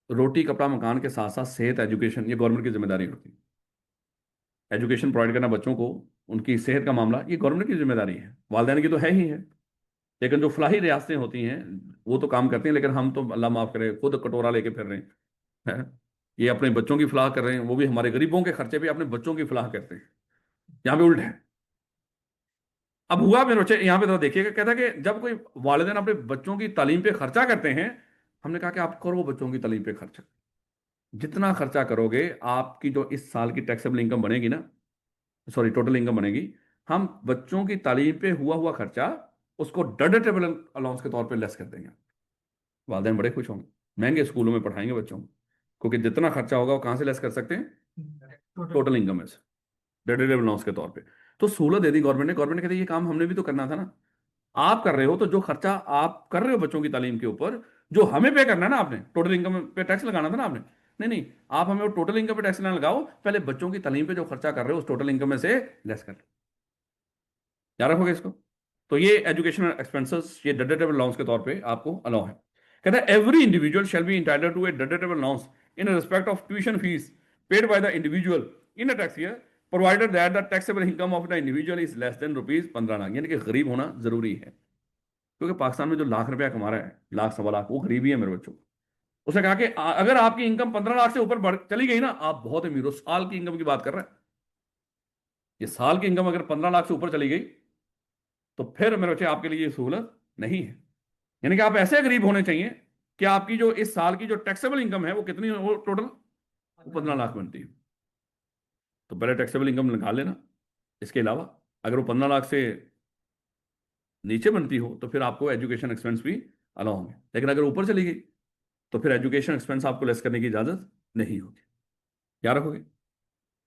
रोटी कपड़ा मकान के साथ साथ सेहत एजुकेशन ये गवर्नमेंट की जिम्मेदारी होती है। एजुकेशन प्रोवाइड करना बच्चों को, उनकी सेहत का मामला ये गवर्नमेंट की जिम्मेदारी है, वालदैन की तो है ही है। लेकिन जो फलाही रियासतें होती हैं वो तो काम करती हैं, लेकिन हम तो अल्लाह माफ करे खुद कटोरा लेके फिर रहे हैं। ये अपने बच्चों की फलाह कर रहे हैं, वो भी हमारे गरीबों के खर्चे पे अपने बच्चों की फलाह करते हैं। यहाँ पे उल्ट है। अब हुआ मेरे बच्चे यहाँ पे जरा देखिएगा, कहता है कि जब कोई वालिदैन अपने बच्चों की तालीम पे खर्चा करते हैं, हमने कहा कि आप करो बच्चों की तालीम पे खर्चा। जितना खर्चा करोगे आपकी जो इस साल की टैक्सेबल इनकम बनेगी ना, सॉरी टोटल इनकम बनेगी, हम बच्चों की तालीम पे हुआ हुआ खर्चा उसको डिडक्टेबल अलाउंस के तौर पे लेस कर देंगे। वालिदैन बड़े खुश होंगे, महंगे स्कूलों में पढ़ाएंगे बच्चों को, क्योंकि जितना खर्चा होगा वो कहाँ से लेस कर सकते हैं, टोटल इनकम में से, डिडक्टेबल अलाउंस के तौर पे। तो सहूलत दे दी गवर्नमेंट ने। गवर्नमेंट कहती है ये काम हमने भी तो करना था ना, आप कर रहे हो तो जो खर्चा आप कर रहे हो बच्चों की तालीम के ऊपर, जो हमें पे करना है ना, आपने टोटल इनकम पे टैक्स लगाना था ना आपने। नहीं नहीं, आप हमें वो टोटल इनकम पे टैक्स ना लगाओ, पहले बच्चों की तालीम पे जो खर्चा कर रहे हो उस टोटल इनकम में से लेस कर लो। याद रखोगे इसको। तो ये एजुकेशनल एक्सपेंसेस ये डिडक्टेबल अलाउंस के तौर पे आपको अलाउ है। कहता है every individual shall be entitled to a deductible allowance in respect of tuition fees paid by the individual in a tax year provided that the taxable income of the individual is less than ₹15 lakh. यानी कि गरीब होना जरूरी है, क्योंकि पाकिस्तान में जो लाख रुपया कमा रहा है, लाख सवा लाख, वो गरीबी है मेरे बच्चों। उसने कहा कि अगर आपकी इनकम 15 लाख से ऊपर बढ़ चली गई ना, आप बहुत अमीर हो। साल की इनकम की बात कर रहे हैं, ये साल की इनकम अगर 15 लाख से ऊपर चली गई तो फिर मेरे बच्चे आपके लिए ये सहूलत नहीं है। यानी कि आप ऐसे गरीब होने चाहिए कि आपकी जो इस साल की जो टैक्सेबल इनकम है वो कितनी हो, टोटल 15 लाख बनती है। तो पहले टैक्सेबल इनकम निकाल लेना। इसके अलावा अगर वो 15 लाख से नीचे बनती हो तो फिर आपको एजुकेशन एक्सपेंस भी अलाउ होंगे, लेकिन अगर ऊपर चली गई तो फिर एजुकेशन एक्सपेंस आपको लेस करने की इजाजत नहीं होगी। क्या रखोगे। कह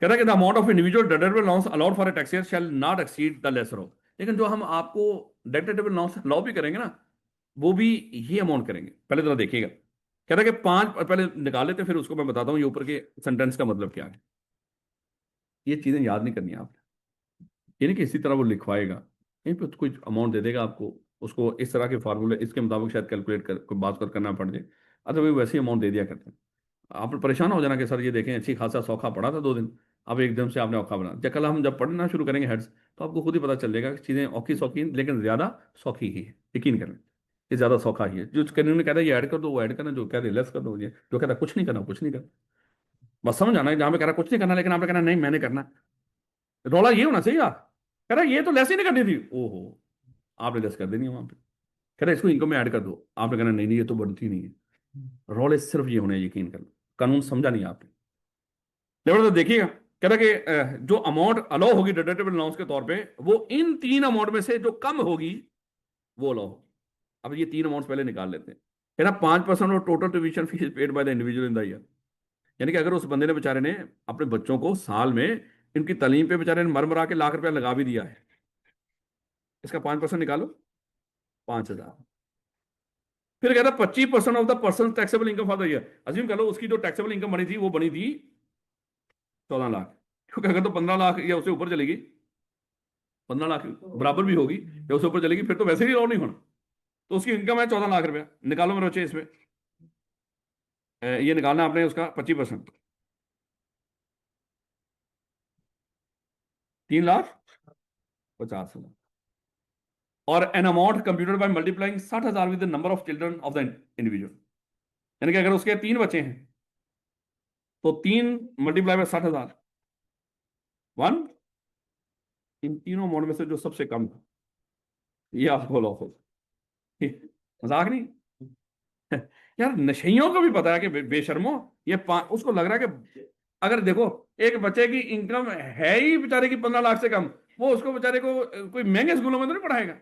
रहा है कि the amount of individual deductible allowance allowed for a tax year shall not exceed the lesser of. लेकिन जो हम आपको डिडक्टेबल अलाउंस अलाउ भी करेंगे ना, वो भी ये अमाउंट करेंगे। पहले जरा देखिएगा, कह रहा है कि 5 पहले निकाल लेते हैं, फिर उसको मैं बताता हूँ ये ऊपर के सेंटेंस का मतलब क्या है। ये चीजें याद नहीं करनी आपने, ये नहीं कि इसी तरह वो लिखवाएगा, कहीं पर कोई अमाउंट दे देगा आपको, उसको इस तरह के फार्मूले इसके मुताबिक शायद कैलकुलेट कर कोई बात कर करना पड़ जाए। अच्छा भाई वैसे ही अमाउंट दे दिया करते हैं। आप परेशान हो जाना कि सर ये देखें अच्छी खासा सौखा पड़ा था 2 दिन, अब एकदम से आपने औखा बना दिया। कल हम जब पढ़ना शुरू करेंगे हेड्स, तो आपको खुद ही पता चल जाएगा कि चीज़ें औखी सौखी लेकिन ज़्यादा सौखी ही है। यकीन करें, ये ज़्यादा सौखा ही है। जो कानून ने कहता है ये ऐड कर दो वो ऐड करना, जो कहते लेस कर दो, ये जो कहता है कुछ नहीं करना कुछ नहीं करना। बस समझ आना है, जहाँ पे कह रहा है कुछ नहीं करना लेकिन आपने कहना नहीं मैंने करना। रौला ये होना चाहिए। आप कह रहा है ये तो लेस ही नहीं करनी थी, ओहो आपने लेस कर देनी है वहां पे। कह रहा है इसको इनकम में ऐड कर दो, आपने कहना नहीं नहीं ये तो बनती नहीं है। रौले सिर्फ ये होने, यकीन कर लो, कानून समझा नहीं आपने। जबरदस्त देखिएगा, कह रहा है कि जो अमाउंट अलाउ होगी डिडक्टेबल अलाउंस के तौर पे, वो इन 3 अमाउंट में से जो कम होगी वो अलाउ होगी। अब ये 3 अमाउंट पहले निकाल लेते हैं। कह रहा 5% of total tuition fees paid by the individual in the year. यानी कि अगर उस बंदे ने बेचारे ने अपने बच्चों को साल में इनकी तालीम पे बेचारे ने मर मरा के लाख रुपया लगा भी दिया है, इसका 5% निकालो, 5,000। फिर कहता 25% of the person taxable income for the year. Assume कर लो उसकी जो टैक्सेबल इनकम बनी थी वो बनी थी 14 लाख, क्योंकि अगर तो 15 लाख या उससे ऊपर चलेगी, 15 लाख बराबर भी होगी या उससे ऊपर चलेगी, फिर तो वैसे ही अलाउ नहीं होना। तो उसकी इनकम है 14 लाख रुपया। निकालो मेरे बच्चे इसमें, ये निकालना आपने उसका 25%, 3,50,000। और an amount computed by multiplying 60,000 with the number of children of the individual. यानी कि अगर उसके 3 बच्चे हैं तो 3 मल्टीप्लाई बाय 60,000 1, इन तीनों अमाउंट में से जो सबसे कम था ये आपको लॉस हो। मजाक नहीं। यार नशइयों को भी पता है कि बेशर्मो, ये उसको लग रहा है कि अगर देखो एक बच्चे की इनकम है ही बेचारे की 15 लाख से कम, वो उसको बेचारे को कोई महंगे स्कूलों में तो नहीं पढ़ाएगा।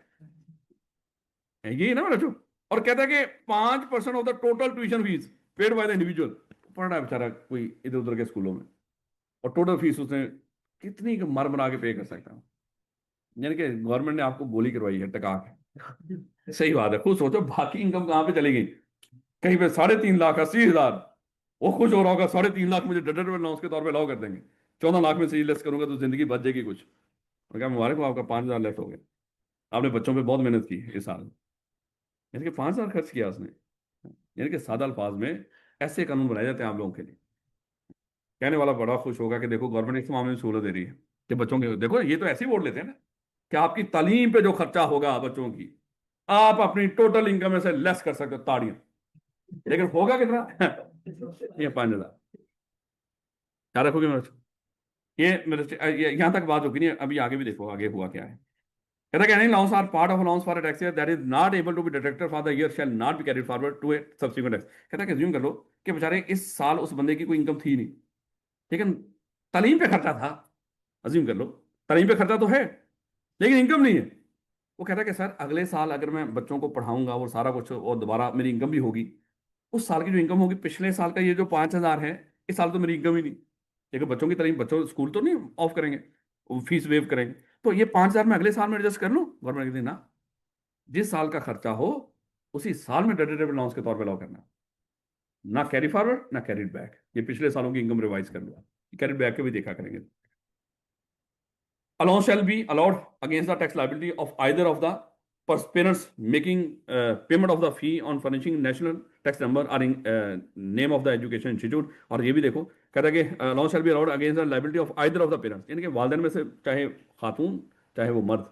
यही ना बच्चों। और कहता है कि 5% of the total tuition fees paid by the individual. पढ़ रहा है बेचारा कोई इधर उधर के स्कूलों में, और टोटल फीस उसने कितनी मर मरा के पे कर सकता है। यानी कि गवर्नमेंट ने आपको गोली करवाई है टका के। सही बात है, खुद सोचो बाकी इनकम कहाँ पे चली गई। कहीं पे 3,80,000 वो खुश हो रहा होगा, 3,50,000 मुझे डिडक्टेबल अलाउंस के तौर पे अलाउ कर देंगे, 14 लाख में से ये लेस करूंगा तो जिंदगी बच जाएगी कुछ। और क्या मुबारक हो आपका 5,000 लेस हो गए। आपने बच्चों पे बहुत मेहनत की इस साल, यानी कि 5,000 खर्च किया उसने। यानी कि सादा अल्फाज में ऐसे कानून बनाए जाते हैं आप लोगों के लिए। कहने वाला बड़ा खुश होगा कि देखो गवर्नमेंट इस मामले में सहूलत दे रही है कि बच्चों के, देखो ये तो ऐसे ही वोट लेते हैं ना, कि आपकी तालीम पे जो खर्चा होगा बच्चों की, आप अपनी टोटल इनकम में से लेस कर सकते हो, ताड़ियां। लेकिन होगा कितना? ये 5,000। याद रखोगे मेरे बच्चों? ये मेरे यहाँ तक बात होगी नहीं, अभी आगे भी देखो आगे हुआ क्या है। कहता है, any loans are part of allowance for a tax year that is not able to be deducted for the year shall not be carried forward to a subsequent tax। कहता है कि assume कर लो कि बेचारे इस साल उस बंदे की कोई इनकम थी नहीं, लेकिन तालीम पे खर्चा था। अज्यूम कर लो तालीम पे खर्चा तो है, लेकिन इनकम नहीं है। वो कहता है कि सर अगले साल अगर मैं बच्चों को पढ़ाऊंगा और सारा कुछ और दोबारा मेरी इनकम भी होगी, उस साल की जो इनकम होगी पिछले साल का ये जो 5,000 है, इस साल तो मेरी इनकम ही नहीं। लेकिन बच्चों की तालीम, बच्चों स्कूल तो नहीं ऑफ करेंगे, वो फीस वेव करेंगे, तो ये 5,000 में अगले साल में एडजस्ट कर लूँ। गवर्नमेंट कहती है ना, जिस साल का खर्चा हो उसी साल में डिडक्टेबल अलाउंस के तौर पे अलाउ करना, ना कैरी फॉरवर्ड ना कैरी बैक। ये पिछले सालों की इनकम रिवाइज कर लो, कैरी बैक के भी देखा करेंगे। allowance shall be allowed against the tax liability of either of the parents making payment of the fee on furnishing national tax number or in name of the education institute। और ये भी देखो कहता है कि allowance shall be allowed against the liability of either of the parents, यानी कि वालिदैन में से चाहे खातून चाहे वो मर्द,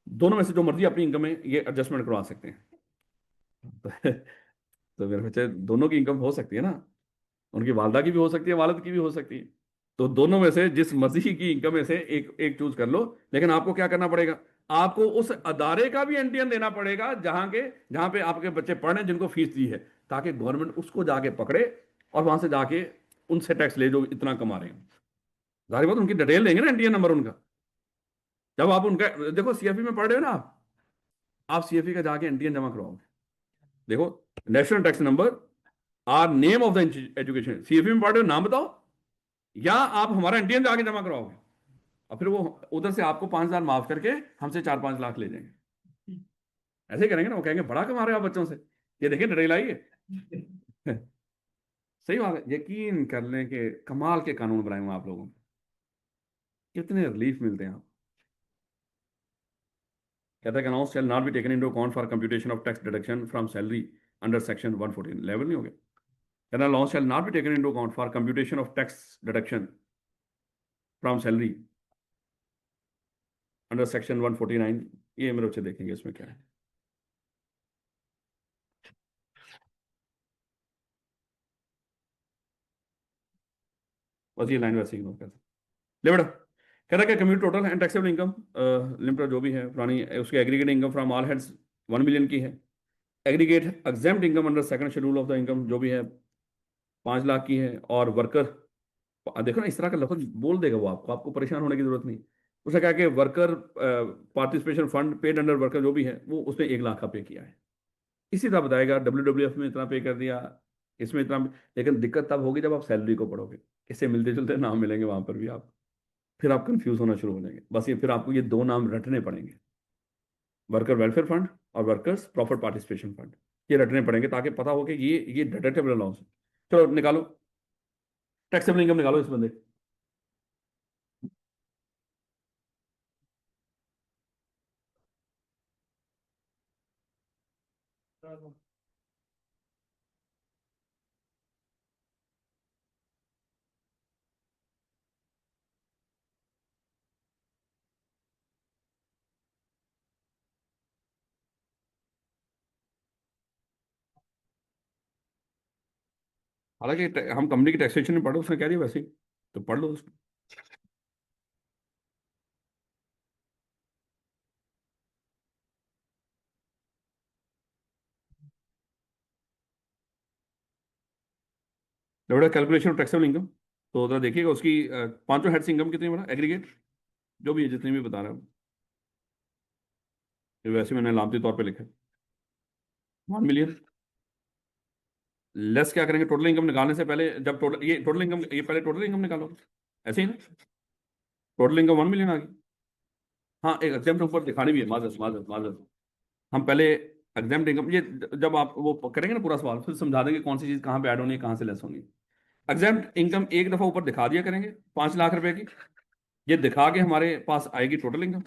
दोनों में से जो मर्जी अपनी इनकम में ये एडजस्टमेंट करवा सकते हैं। तो मेरे बच्चे दोनों की इनकम हो सकती है ना, उनकी वालदा की भी हो सकती है, वालिद की भी हो सकती है। तो दोनों में से जिस मसीही की इनकम में से एक एक चूज कर लो। लेकिन आपको क्या करना पड़ेगा? आपको उस अदारे का भी एनटीएन देना पड़ेगा जहां पे आपके बच्चे पढ़ रहे हैं, जिनको फीस दी है, ताकि गवर्नमेंट उसको जाके पकड़े और वहां से जाके उनसे टैक्स ले जो इतना कमा रहे हैं। जाहिर बात उनकी डिटेल देंगे ना, एनटीएन नंबर उनका। जब आप उनका देखो सीएफई में पढ़ रहे हो ना, आप सीएफई का जाके एनटीएन जमा करवाओगे। देखो national tax number or name of the education, CFE में पढ़ रहे हो, नाम बताओ, या आप हमारा एनटीएन जाके जमा कराओगे। और फिर वो उधर से आपको 5,000 माफ करके हमसे 4-5 लाख ले जाएंगे। ऐसे ही करेंगे ना, वो कहेंगे बड़ा कमा रहे हो आप बच्चों से, ये देखिए डिटेल आई है। सही बात है, यकीन कर लें कि कमाल के कानून बनाए हुए आप लोगों को, कितने रिलीफ मिलते हैं आप। कहता है कि announce shell not be taken into account for computation of tax deduction from salary under section 114। Level नहीं हो गया। कहता है announce shell not be taken into account for computation of tax deduction from salary under section 149। ये मेरे बच्चे देखेंगे इसमें क्या है। बस ये लाइन वैसे इग्नोर कर ले बेटा। कह रहा है कि commute total and taxable income limited जो भी है पुरानी, उसकी aggregate income from all heads 1 million की है। Aggregate exempt income under second schedule of the income जो भी है 5 लाख की है। और वर्कर, देखो ना इस तरह का लफ्ज बोल देगा वो, आपको आपको परेशान होने की जरूरत नहीं। उसने कहा कि worker participation fund paid under worker जो भी है वो उसने 1 लाख का पे किया है। इसी तरह बताएगा WWF में इतना पे कर दिया, इसमें इतना। लेकिन दिक्कत तब होगी जब आप सैलरी को पढ़ोगे, इससे मिलते जुलते नाम मिलेंगे वहां पर भी आप, फिर आप कंफ्यूज होना शुरू हो जाएंगे। बस ये फिर आपको ये दो नाम रटने पड़ेंगे, वर्कर वेलफेयर फंड और वर्कर्स प्रॉफिट पार्टिसिपेशन फंड। ये रटने पड़ेंगे ताकि पता हो कि ये डिडक्टेबल अलाउंस है। चलो निकालो, टैक्सेबल इनकम निकालो इस बंदे। हालांकि हम कंपनी की टैक्सेशन में पढ़ो, उसने कह दिया वैसे ही, तो पढ़ लो उसको। बेटा कैलकुलेशन ऑफ टैक्सेबल इनकम, तो जरा देखिएगा उसकी पांचों हेड्स इनकम कितनी बड़ा एग्रीगेट जो भी है, जितनी भी बता रहा हूँ, ये वैसे मैंने लामती तौर पे लिखा है 1 मिलियन। लेस क्या करेंगे टोटल इनकम निकालने से पहले, जब टोटल ये टोटल इनकम, ये पहले टोटल इनकम निकालो, ऐसे ही ना। टोटल इनकम 1 मिलियन आ गई। हाँ एक एग्जाम्पल ऊपर दिखानी भी है, माजर माजर माजर। हम पहले एग्जाम्पल इनकम, ये जब आप वो करेंगे ना पूरा सवाल, फिर समझा देंगे कौन सी चीज कहाँ पे ऐड होनी है, कहाँ से लेस होनी है। एग्जाम्प्ट इनकम एक दफा ऊपर दिखा दिया करेंगे 5 लाख रुपए की, ये दिखा के हमारे पास आएगी टोटल इनकम।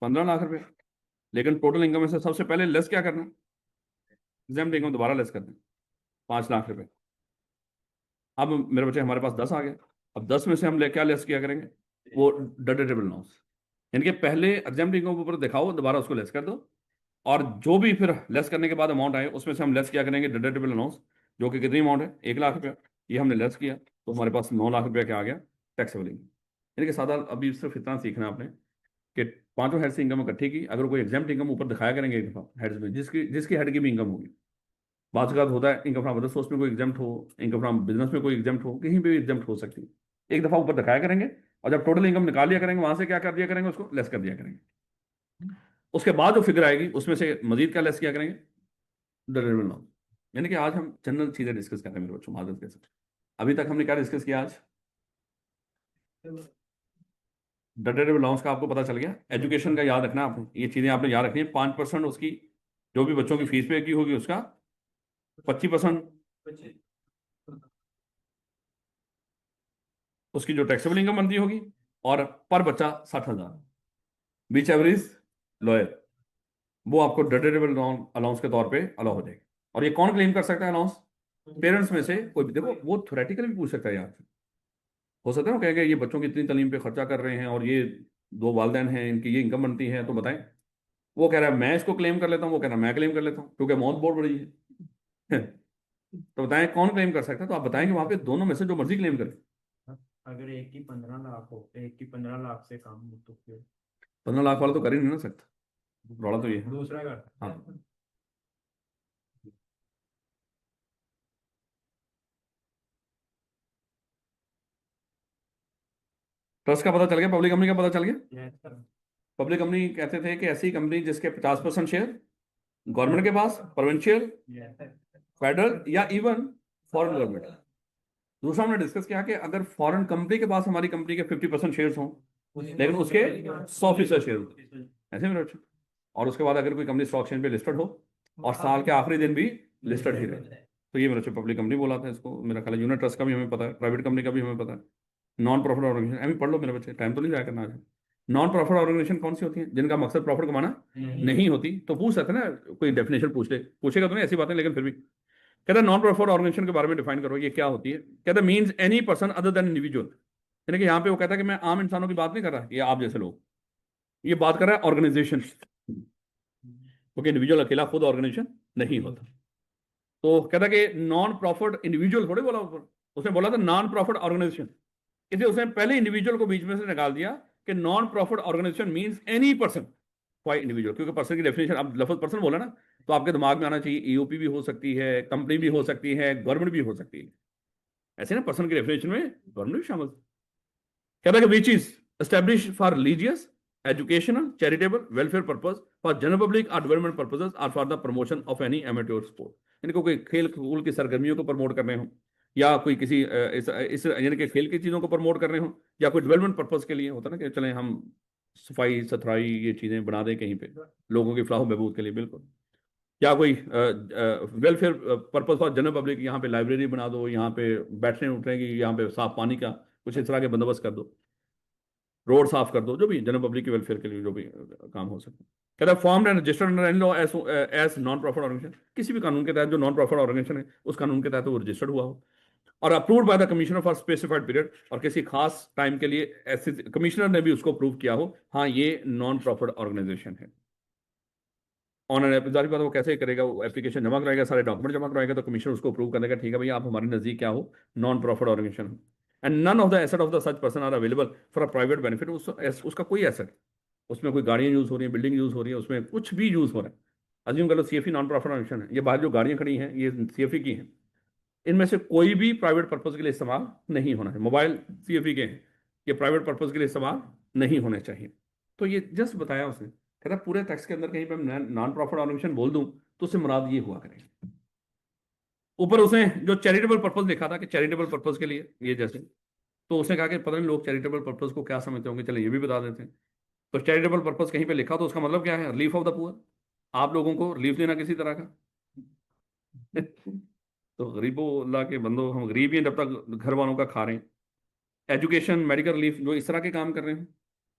15 लाख रुपए। लेकिन टोटल इनकम में से सबसे पहले लेस क्या करना, एग्जाम इनकम दोबारा लेस करना, 5 लाख रुपए। अब मेरे बच्चे हमारे पास 10 आ गए। अब 10 में से हम क्या लेस किया करेंगे, वो डिडक्टेबल अलाउंस, यानी कि पहले एग्जाम इनकम के ऊपर दिखाओ, दोबारा उसको लेस कर दो, और जो भी फिर लेस करने के बाद अमाउंट आए उसमें से हम लेस क्या करेंगे डिडक्टेबल अलाउंस, जो कि कितनी अमाउंट है, 1 लाख रुपया। ये हमने लेस किया तो हमारे पास 9 लाख रुपया क्या आ गया, टैक्सेबल इनकम। यानी कि सादा अभी सिर्फ इतना सीखना है आपने कि पांचों हेड से इनकम इकट्ठी की, अगर कोई एग्जाम इनकम ऊपर दिखाया करेंगे एक दफा हेड्स में, जिसकी जिसकी हेड की भी इनकम होगी। बात का होता है इनकम फ्रॉम अदर सोर्स में कोई एग्जाम हो, इनकम फ्रॉम बिजनेस में कोई एग्जाम हो, कहीं पे भी एग्जाम हो सकती है। एक दफा ऊपर दिखाया करेंगे, और जब टोटल इनकम निकाल लिया करेंगे वहां से क्या कर दिया करेंगे, उसको लेस कर दिया करेंगे। उसके बाद जो फिगर आएगी उसमें से मजीद क्या लेस किया करेंगे, डिडक्टेबल अमाउंट। यानी कि आज हम जनरल चीजें डिस्कस कर रहे हैं मेरे बच्चों, मादत के साथ। अभी तक हमने क्या डिस्कस किया आज, डिडक्टेबल अलाउंस का आपको पता चल गया, एजुकेशन का याद रखना आपने, ये चीजें आपने याद रखनी है। 5% उसकी जो भी बच्चों की फीस पे की होगी उसका 25% उसकी जो टैक्सेबल इनकम बनती होगी, और पर बच्चा 60,000 बीच एवरेज लॉयर, वो आपको डिडक्टेबल अलाउंस के तौर पे अलाउ हो जाएगी। और ये कौन क्लेम कर सकता है अलाउंस, पेरेंट्स में से कोई भी। देखो वो थ्योरेटिकली भी पूछ सकता है यार, हो सकता है ना, कहेंगे ये बच्चों की इतनी तालीम पे खर्चा कर रहे हैं और ये दो वालदेन हैं, इनकी ये इनकम बनती है, तो बताएं। वो कह रहा है मैं इसको क्लेम कर लेता हूँ, वो कह रहा है मैं क्लेम कर लेता हूँ, क्योंकि अमाउंट बहुत बड़ी है। तो बताएं कौन क्लेम कर सकता है, तो आप बताएं कि वहां पे दोनों में से जो मर्जी क्लेम करे। अगर एक की 15 लाख हो, एक की 15 लाख से कम हो तो फिर 15 लाख वाला तो कर ही नहीं ना सकता, रौला तो ये है। दूसरा कर हाँ, ट्रस्ट का पता चल गया, पब्लिक कंपनी का पता चल गया। Yes, sir. पब्लिक कंपनी कहते थे कि ऐसी कंपनी जिसके 50% शेयर गवर्नमेंट के पास, प्रोविंशियल, Yes, sir. फेडरल, या इवन फॉरेन गवर्नमेंट। दूसरा हमने डिस्कस किया कि अगर फॉरेन कंपनी के पास हमारी कंपनी के 50% शेयर हों, लेकिन उसके 100% शेयर हों, ऐसे मेरे बच्चे। और उसके बाद अगर कोई कंपनी स्टॉक एक्सचेंज पे लिस्टेड हो और साल के आखिरी दिन भी लिस्टेड ही रहे, तो ये मेरे बच्चे पब्लिक कंपनी बोला था इसको। मेरा ख्याल है यूनिट ट्रस्ट का भी हमें पता है, प्राइवेट कंपनी का भी हमें पता है। नॉन प्रॉफिट ऑर्गेनाइजेशन अभी पढ़ लो मेरे बच्चे, टाइम तो नहीं जाया करना आज। नॉन प्रॉफिट ऑर्गेनाइजेशन कौन सी होती है, जिनका मकसद प्रॉफिट कमाना नहीं होती। तो पूछ सकते हैं ना, कोई डेफिनेशन पूछ ले, पूछेगा तो नहीं ऐसी बातें, लेकिन फिर भी कहता है नॉन प्रॉफिट ऑर्गेनाइजेशन के बारे में डिफाइन करो, ये क्या होती है। कहता है means any person other than individual, यानी कि यहाँ पे वो कहता है कि मैं आम इंसानों की बात नहीं कर रहा, ये आप जैसे लोग, ये बात कर रहा है ऑर्गेनाइजेशन, क्योंकि इंडिविजुअल अकेला खुद ऑर्गेनाइजेशन नहीं होता। तो कहता है कि नॉन प्रॉफिट इंडिविजुअल थोड़े बोला ऊपर, उसने बोला था नॉन प्रॉफिट ऑर्गेनाइजेशन, इसलिए उसने पहले इंडिविजुअल को बीच में से निकाल दिया कि non profit organization means any person, वाई इंडिविजुअल, क्योंकि पर्सन की डेफिनेशन अब लफ्ज पर्सन बोला ना, तो आपके दिमाग में आना चाहिए ईओपी भी हो सकती है, कंपनी भी हो सकती है, गवर्नमेंट भी हो सकती है। ऐसे ना पर्सन की डेफिनेशन में गवर्नमेंट भी शामिल। कहता है कि which is establish for religious, educational, charitable, welfare purpose, for general public और डेवलपमेंट पर्पजेस, और for the promotion of any amateur sport. इनको कोई खेल कूद की सरगर्मियों को प्रमोट कर रहे हो, या कोई किसी इस यानी कि खेल की चीजों को प्रमोट कर रहे हो, या कोई डेवलपमेंट पर्पज के लिए होता है ना, कि चलें हम सफाई सुथराई ये चीजें बना दें कहीं पे लोगों की फलाह बहबूद के लिए, बिल्कुल। या कोई welfare purpose for general public, यहाँ पे लाइब्रेरी बना दो, यहाँ पे बैठने उठने की, यहाँ पे साफ पानी का कुछ इस तरह के बंदोबस्त कर दो, रोड साफ कर दो, जो भी जनरल पब्लिक के वेलफेयर के लिए जो भी काम हो सके। कहता है formed and registered under any law as non profit organization, किसी भी कानून के तहत जो नॉन प्रॉफिट ऑर्गेनाइजेशन है उस कानून के तहत वो रजिस्टर्ड हुआ हो, और approved by the commissioner for specified period, और किसी खास टाइम के लिए ऐसे कमिश्नर ने भी उसको अप्रूव किया हो, हाँ ये नॉन प्रॉफिट ऑर्गेनाइजेशन है। ऑन एन जारी बात वो कैसे करेगा, वो एप्लीकेशन जमा कराएगा, सारे डॉक्यूमेंट जमा कराएगा, तो कमिश्नर उसको अप्रूव करेगा, ठीक है भैया आप हमारे नजदीक क्या हो, non profit organization. And none of the asset of the such person are available for a private benefit, उसका कोई एसेट, उसमें कोई गाड़ियां यूज हो रही हैं, बिल्डिंग यूज हो रही है, उसमें कुछ भी यूज हो रहा है, अज्यूम कर लो सीएफई नॉन प्रॉफिट ऑर्गेनाइजेशन है, ये बाहर जो गाड़ियां खड़ी हैं ये सीएफई की हैं, इनमें से कोई भी प्राइवेट पर्पज के लिए इस्तेमाल नहीं होना है। मोबाइल सीएफई के हैं, ये प्राइवेट पर्पज के लिए इस्तेमाल नहीं होने चाहिए। तो ये जस्ट बताया उसने, कहता पूरे टेक्स्ट के अंदर कहीं पर नॉन प्रॉफिट ऑर्गेनाइजेशन बोल दूं तो उससे मुराद ये हुआ करेगा। ऊपर उसने जो चैरिटेबल पर्पज लिखा था कि चैरिटेबल पर्पज के लिए ये जैसे, तो उसने कहा कि पता नहीं लोग चैरिटेबल पर्पज को क्या समझते होंगे, चले ये भी बता देते हैं। तो चैरिटेबल पर्पज कहीं पे लिखा तो उसका मतलब क्या है, रिलीफ ऑफ द पुअर, आप लोगों को रिलीफ देना किसी तरह का। तो गरीबों अल्लाह के बंदो, हम गरीब ही हैं जब तक घर वालों का खा रहे हैं। एजुकेशन, मेडिकल रिलीफ, जो इस तरह के काम कर रहे हैं।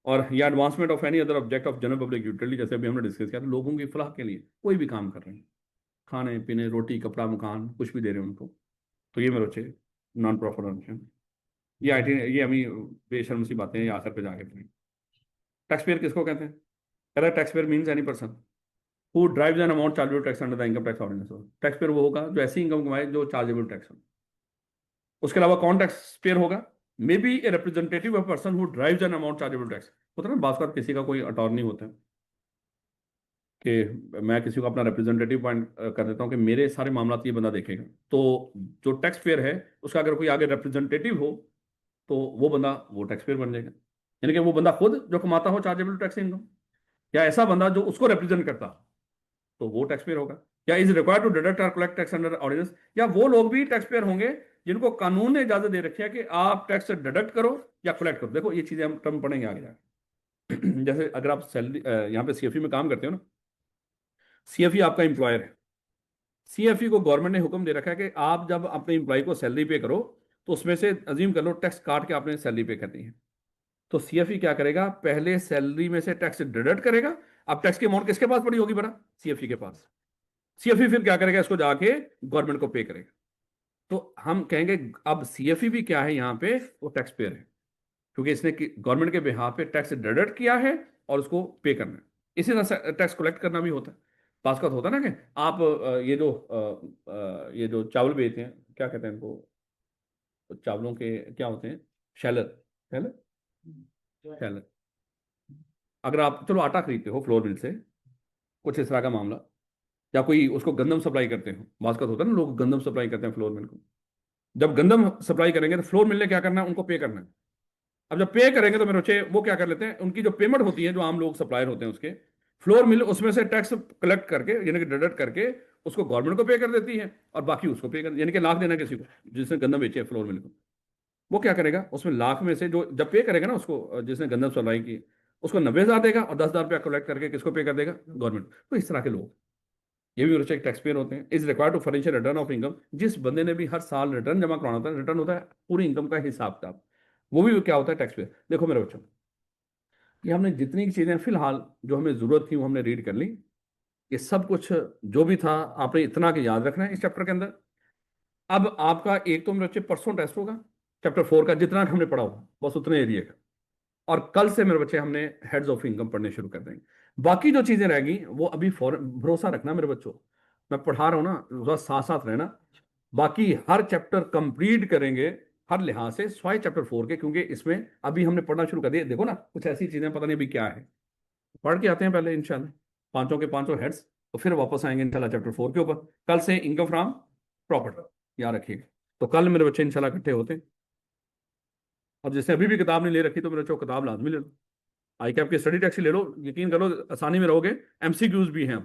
और या advancement of any other object of general public utility, जैसे अभी हमने डिस्कस किया था, लोगों की फलाह के लिए कोई भी काम कर रहे हैं, खाने पीने, रोटी, कपड़ा, मकान, कुछ भी दे रहे हैं उनको, तो ये मेरे बच्चे नॉन प्रॉफिट ऑर्गेनाइजेशन। ये IT, ये हमें बेशर्म सी बातें हैं, ये आखिर पे जाके पढ़ें। टैक्स पेयर किसको कहते हैं? कह रहा है taxpayer means any person who drives an amount chargeable tax under the income tax ordinance. Taxpayer वो होगा जो ऐसी इनकम कमाए जो चार्जेबल टैक्स हो। उसके अलावा कौन टैक्स पेयर होगा? May be a representative of person who drives an amount chargeable tax. होता है ना, बात बात किसी का कोई अटॉर्नी होता है कि मैं किसी को अपना रिप्रेजेंटेटिव पॉइंट कर देता हूँ कि मेरे सारे मामला ये बंदा देखेगा, तो जो टैक्स पेयर है उसका अगर कोई आगे रिप्रेजेंटेटिव हो तो वो बंदा वो टैक्स पेयर बन जाएगा। यानी कि वो बंदा खुद जो कमाता हो चार्जेबल टैक्स इनकम, या ऐसा बंदा जो उसको रिप्रेजेंट करता हो, तो वो टैक्स पेयर होगा। या इज रिक्वायर्ड टू डिडक्ट और कलेक्ट टैक्स अंडर ऑर्डिनेंस, या वो लोग भी टैक्स पेयर होंगे जिनको कानून ने इजाजत दे रखी है कि आप टैक्स डिडक्ट करो या कलेक्ट करो। देखो ये चीजें हम टर्म पढ़ेंगे आगे जाके। जैसे अगर आप सैलरी यहाँ पे CFE में काम करते हो ना, CFE आपका एम्प्लॉयर है। CFE को गवर्नमेंट ने हुक्म दे रखा है कि आप जब अपने एम्प्लॉय को सैलरी पे करो तो उसमें से अजीम कर लो टैक्स काट के आपने सैलरी पे करनी है। तो CFE क्या करेगा? पहले सैलरी में से टैक्स डिडक्ट करेगा। अब टैक्स की अमाउंट किसके पास पड़ी होगी बड़ा? CFE के पास। CFE फिर क्या करेगा? इसको जाके गवर्नमेंट को पे करेगा। तो हम कहेंगे अब CFE भी क्या है यहाँ पे? वो टैक्स पेयर है, क्योंकि इसने गवर्नमेंट के बिहाफ पे टैक्स डिडक्ट किया है और उसको पे करना है। इसी तरह से टैक्स कलेक्ट करना भी होता है। पास का होता है ना कि आप ये जो चावल बेचते हैं, क्या कहते हैं इनको, चावलों के क्या होते हैं? Sheller, sheller, sheller. अगर आप चलो आटा खरीदते हो फ्लोर मिल से, कुछ इस तरह का मामला, या कोई उसको गंदम सप्लाई करते हो, बात होता है ना, लोग गंदम सप्लाई करते हैं फ्लोर मिल को। जब गंदम सप्लाई करेंगे तो फ्लोर मिल ने क्या करना है? उनको पे करना है। अब जब पे करेंगे तो मेरे बच्चे वो क्या कर लेते हैं, उनकी जो पेमेंट होती है, जो आम लोग सप्लायर होते हैं उसके, फ्लोर मिल उसमें से टैक्स कलेक्ट करके यानी कि डिडक्ट करके उसको गवर्नमेंट को पे कर देती है और बाकी उसको पे कर, यानी कि लाख देना किसी को जिसने गंदम बेचे है फ्लोर मिल को, वो क्या करेगा? उसमें लाख में से जो जब पे करेगा ना उसको, जिसने गंदम सप्लाई की, उसको 90,000 देगा और 10,000 रुपया कलेक्ट करके किसको पे कर देगा? गवर्नमेंट। तो इस तरह के लोग, ये भी बच्चे टैक्स पेयर होते हैं। Is required to furnish return of income. जिस बंदे ने भी हर साल रिटर्न जमा कराना होता है, रिटर्न होता है पूरी इनकम का हिसाब किताब, वो भी क्या होता है? Tax payer. देखो मेरे बच्चों, ये हमने जितनी चीजें फिलहाल जो हमें जरूरत थी वो हमने रीड कर ली। ये सब कुछ जो भी था आपने इतना के याद रखना है इस चैप्टर के अंदर। अब आपका एक तो मेरे बच्चे परसों टेस्ट होगा चैप्टर 4 का, जितना हमने पढ़ा होगा बस उतने एरिया का, और कल से मेरे बच्चे हमने हेड्स ऑफ इनकम पढ़ने शुरू कर देंगे। बाकी जो चीजें रहेगी वो अभी भरोसा रखना मेरे बच्चों, मैं पढ़ा रहा हूँ ना, थोड़ा साथ साथ रहना। बाकी हर चैप्टर कंप्लीट करेंगे हर लिहाज से, स्वाय चैप्टर 4 के, क्योंकि इसमें अभी हमने पढ़ना शुरू कर दिया। देखो ना, कुछ ऐसी चीजें पता नहीं अभी क्या है, पढ़ के आते हैं पहले इंशाल्लाह पांचों के पांचों हेड्स, तो फिर वापस आएंगे इंशाल्लाह चैप्टर 4 के ऊपर। कल से इनकम फ्रॉम प्रॉपर्टी याद रखिएगा। तो कल मेरे बच्चे इंशाल्लाह इकट्ठे होते हैं। और जैसे अभी भी किताब नहीं ले रखी तो मेरे बच्चों किताब लाजमी ले लो, आई कैप की स्टडी टेक्स्ट ले लो, यकीन करो आसानी में रहोगे। MCQs भी हैं।